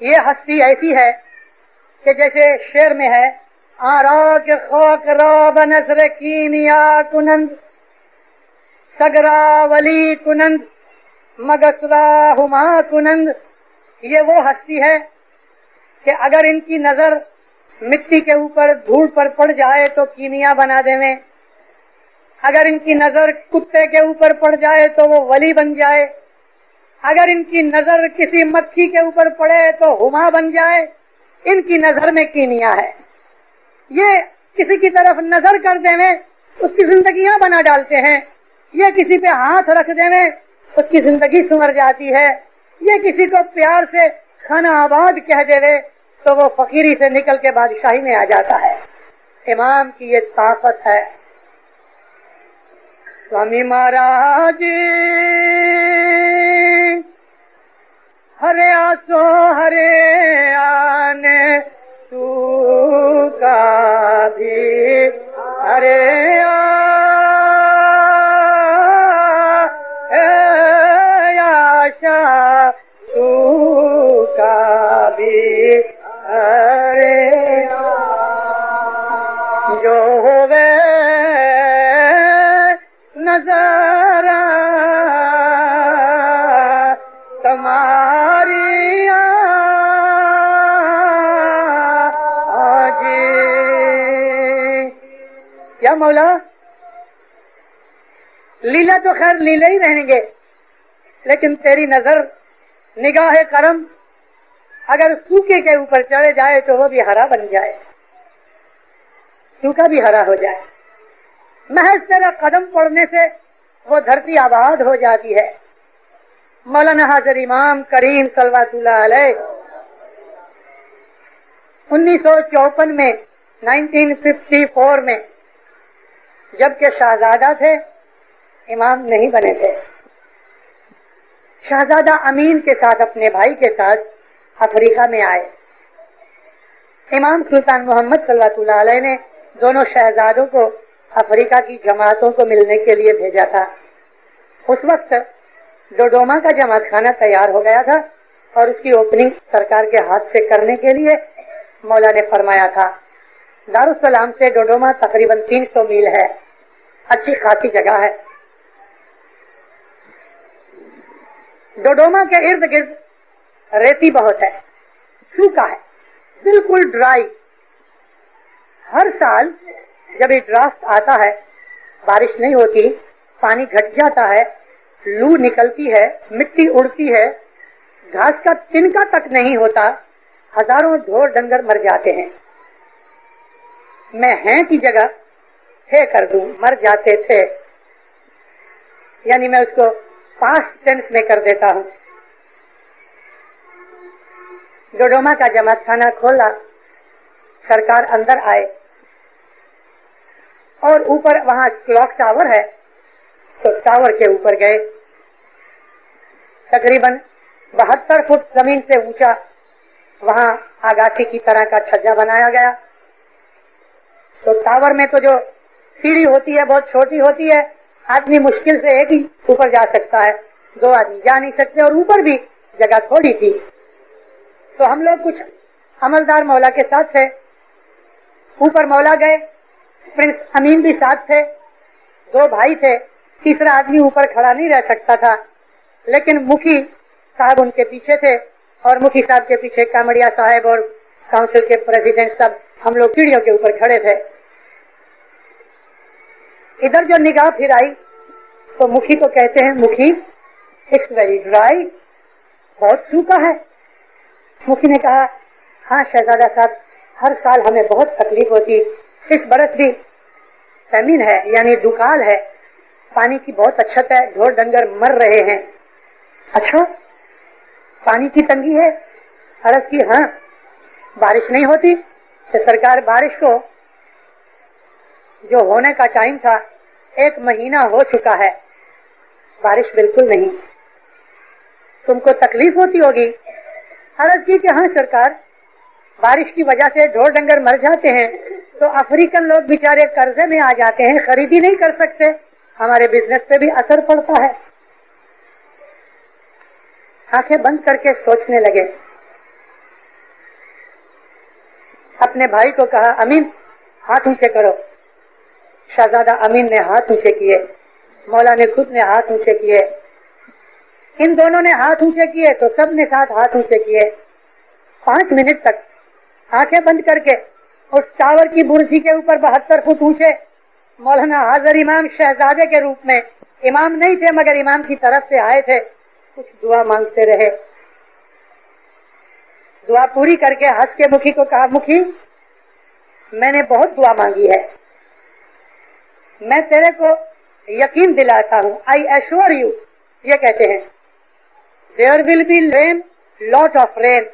یہ ہستی ایسی ہے کہ جیسے شعر میں ہے, آراک خاک را بنظر کیمیا کنند سگرا ولی کنند مگسرا ہما کنند. یہ وہ ہستی ہے کہ اگر ان کی نظر مٹی کے اوپر دھول پر پڑ جائے تو کیمیا بنا دیں, اگر ان کی نظر کتے کے اوپر پڑ جائے تو وہ ولی بن جائے, اگر ان کی نظر کسی مکھی کے اوپر پڑے تو ہما بن جائے. ان کی نظر میں کیمیا ہے. یہ کسی کی طرف نظر کر دیں اس کی زندگیاں بنا ڈالتے ہیں, یہ کسی پہ ہاتھ رکھ دیں اس کی زندگی سنور جاتی ہے, یہ کسی کو پیار سے خانہ آباد کہہ دے رہے تو وہ فقیری سے نکل کے بادشاہی میں آ جاتا ہے. امام کی یہ طاقت ہے. سوامی مہاراج ہرے آسو ہرے آنے تو کا بھی ہرے آشا تو کا بھی ہرے جو ہوئے نظر تمہاری آجی. کیا مولا لیلا تو خیر لیلا ہی رہیں گے، لیکن تیری نظر نگاہ کرم اگر سوکھے کے اوپر چڑھ جائے تو وہ بھی ہرا بن جائے، سوکھا بھی ہرا ہو جائے. محض تیرا قدم پڑنے سے وہ دھرتی آباد ہو جاتی ہے. مولانا حاضر امام کریم صلوات اللہ علیہ 1954 میں 1954 میں جبکہ شہزادہ تھے، امام نہیں بنے تھے. شہزادہ امین کے ساتھ اپنے بھائی کے ساتھ افریقہ میں آئے. امام سلطان محمد صلوات اللہ علیہ نے دونوں شہزادوں کو افریقہ کی جماعتوں کو ملنے کے لیے بھیجا تھا. اس وقت ڈوڈوما کا جماعت خانہ تیار ہو گیا تھا اور اس کی اوپننگ سرکار کے ہاتھ سے کرنے کے لیے مولا نے فرمایا تھا. دارالسلام سے ڈوڈوما تقریباً 300 میل ہے، اچھی خاصی جگہ ہے. ڈوڈوما کے ارد گرد ریتی بہت ہے، سوکھا ہے، بالکل ڈرائی. ہر سال جب یہ ڈرافٹ آتا ہے بارش نہیں ہوتی، پانی گھٹ جاتا ہے، لو نکلتی ہے، مٹی اڑتی ہے، گھاس کا تنکا تک نہیں ہوتا، ہزاروں ڈھور ڈنگر مر جاتے ہیں. میں ہیں کی جگہ تھے کر دوں، مر جاتے تھے، یعنی میں اس کو پاسٹ ٹینس میں کر دیتا ہوں. ڈوڈوما کا جماعت خانہ کھولا، سرکار اندر آئے اور اوپر وہاں کلاک ٹاور ہے تو ٹاور کے اوپر گئے. تقریباً 72 فٹ زمین سے اونچا وہاں آگاسی کی طرح کا چھجا بنایا گیا. تو ٹاور میں تو جو سیڑھی ہوتی ہے بہت چھوٹی ہوتی ہے، آدمی مشکل سے ایک ہی اوپر جا سکتا ہے، 2 آدمی جا نہیں سکتے، اور اوپر بھی جگہ تھوڑی تھی. تو ہم لوگ کچھ عملدار مولا کے ساتھ تھے، اوپر مولا گئے، پرنس امین بھی ساتھ تھے، 2 بھائی تھے، تیسرا آدمی اوپر کھڑا نہیں رہ سکتا تھا، لیکن مکھی صاحب ان کے پیچھے تھے اور مکھی صاحب کے پیچھے کامڑیا صاحب اور کاؤنسل کے پریزیڈنٹ سب ہم لوگ سیڑھیوں کے اوپر کھڑے تھے. ادھر جو نگاہ پھر آئی تو مکھی کو کہتے ہیں، مکھی اٹس ویری ڈرائی، بہت سوکھا ہے. مکھی نے کہا، ہاں شہزادہ صاحب، ہر سال ہمیں بہت تکلیف ہوتی، اس برس بھی فیمن ہے یعنی دکال ہے، پانی کی بہت اچھت ہے، ڈھور ڈنگر مر رہے ہیں. اچھا پانی کی تنگی ہے؟ عرض کی ہاں. بارش نہیں ہوتی تو سرکار بارش کو جو ہونے کا ٹائم تھا 1 مہینہ ہو چکا ہے، بارش بالکل نہیں، تم کو تکلیف ہوتی ہوگی. عرض کی کہ ہاں سرکار، بارش کی وجہ سے ڈھور ڈنگر مر جاتے ہیں تو افریقن لوگ بیچارے قرضے میں آ جاتے ہیں، خریدی نہیں کر سکتے، ہمارے بزنس پہ بھی اثر پڑتا ہے. آنکھیں بند کر کے سوچنے لگے. اپنے بھائی کو کہا، امین ہاتھ اونچے کرو. شہزادہ امین نے ہاتھ اونچے کیے، مولا نے خود نے ہاتھ اونچے کیے، ان دونوں نے ہاتھ اونچے کیے تو سب نے ساتھ ہاتھ اونچے کیے. 5 منٹ تک آنکھیں بند کر کے اس ٹاور کی برسی کے اوپر 72 فٹ اونچے مولانا حاضر امام شہزادے کے روپ میں، امام نہیں تھے مگر امام کی طرف سے آئے تھے، کچھ دعا مانگتے رہے. دعا پوری کر کے ہنس کے مکھی کو کہا، مکھی میں نے بہت دعا مانگی ہے، میں تیرے کو یقین دلاتا ہوں، آئی ایشور یو، یہ کہتے ہیں there will be rain lot of rain,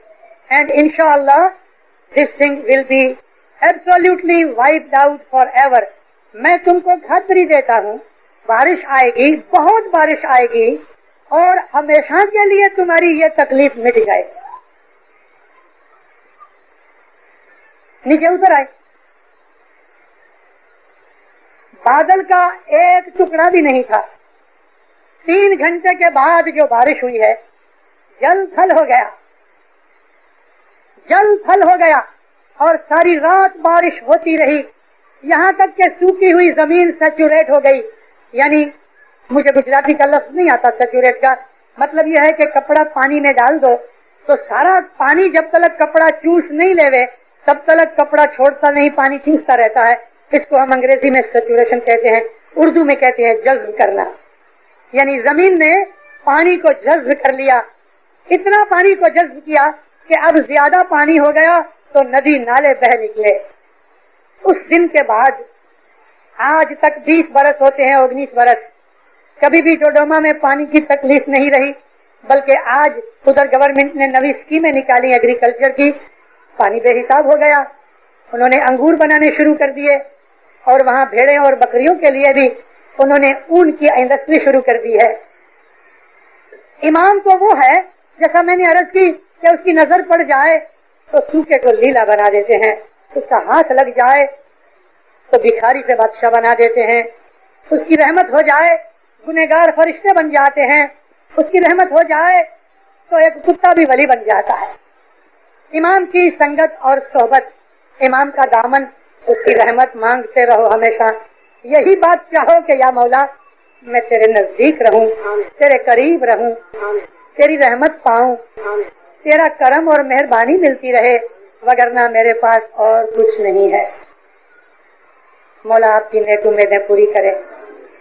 and inshallah this thing will be absolutely wiped out forever. मैं तुमको खातरी देता हूँ बारिश आएगी, बहुत बारिश आएगी और हमेशा के लिए तुम्हारी ये तकलीफ मिट जाएगी। नीचे उतर आए, बादल का एक टुकड़ा भी नहीं था। 3 घंटे के बाद जो बारिश हुई है, जल थल हो गया, जल थल हो गया और सारी रात बारिश होती रही, यहाँ तक कि सूखी हुई जमीन सैचुरेट हो गई। यानी मुझे गुजराती का लफ्ज नहीं आता सैचुरेट का, मतलब यह है कि कपड़ा पानी में डाल दो तो सारा पानी जब तक कपड़ा चूस नहीं लेवे तब तक कपड़ा छोड़ता नहीं, पानी चूसता रहता है। इसको हम अंग्रेजी में सैचुरेशन कहते हैं, उर्दू में कहते हैं जज्ब करना। यानी जमीन ने पानी को जज्ब कर लिया, इतना पानी को जज्ब किया कि अब ज्यादा पानी हो गया तो नदी नाले बह निकले। उस दिन के बाद आज तक 20 बरस होते हैं, 19 बरस, कभी भी डोडोमा में पानी की तकलीफ नहीं रही, बल्कि आज उधर गवर्नमेंट ने नई स्कीमें निकाली एग्रीकल्चर की, पानी बेहिसाब हो गया। उन्होंने अंगूर बनाने शुरू कर दिए और वहाँ भेड़े और बकरियों के लिए भी उन्होंने ऊन की इंडस्ट्री शुरू कर दी है। इमाम तो वो है, जैसा मैंने अर्ज की कि उसकी नजर पड़ जाए तो सूखे को लीला बना देते हैं, उसका हाथ लग जाए तो भिखारी से बादशाह बना देते हैं, उसकी रहमत हो जाए गुनहगार फरिश्ते बन जाते हैं, उसकी रहमत हो जाए तो एक कुत्ता भी वली बन जाता है। इमाम की संगत और सोहबत, इमाम का दामन, उसकी रहमत मांगते रहो हमेशा। यही बात चाहो कि या मौला मैं तेरे नजदीक रहूं, तेरे करीब रहूं, तेरी रहमत पाऊं, तेरा करम और मेहरबानी मिलती रहे, वगरना मेरे पास और कुछ नहीं है। मौला आपकी नेक उम्मीदें पूरी करे,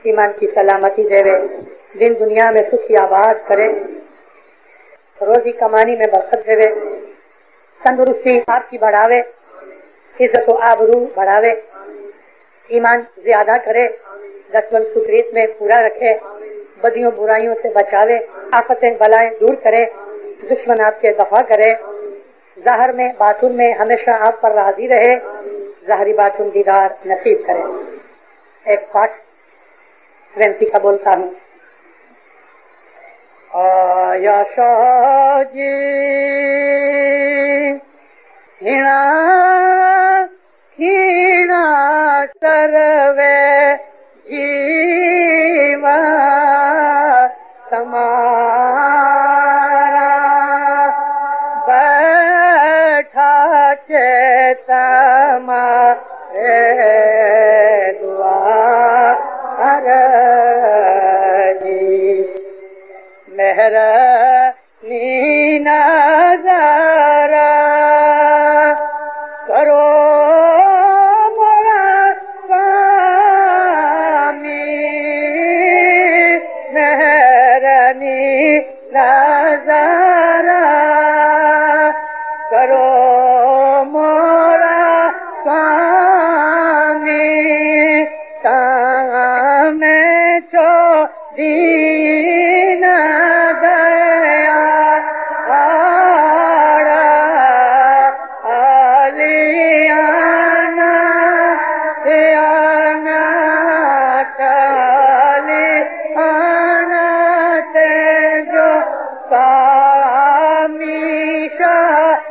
ईमान की सलामती देवे, दिन दुनिया में सुखी आबाद करे, रोजी कमानी में बरकत देवे, तंदुरुस्ती आपकी बढ़ावे, इज्जत व आबरू बढ़ावे, ईमान ज्यादा करे, दसवन सुकरीत में पूरा रखे, बदियों बुराइयों से बचावे, आफतें बलाएं दूर करे, दुश्मन आपके दफा करे, ज़ाहिर में बातुन में हमेशा आप पर राजी रहे, ज़ाहरी बातुन दीदार नसीब करे। एक पाठ श्रेंती का बोलता हूँ। आया शाजी हिणा हिणा सर्वे जीवा समारा बैठा चेतमा द्वार जी मेहर नीना जरा करो मोरा स्वामी मेहरनी नजरा करो मोरा स्वामी तामे चो दीन दया आलियाना आना कालियाना ते जो कामी शाह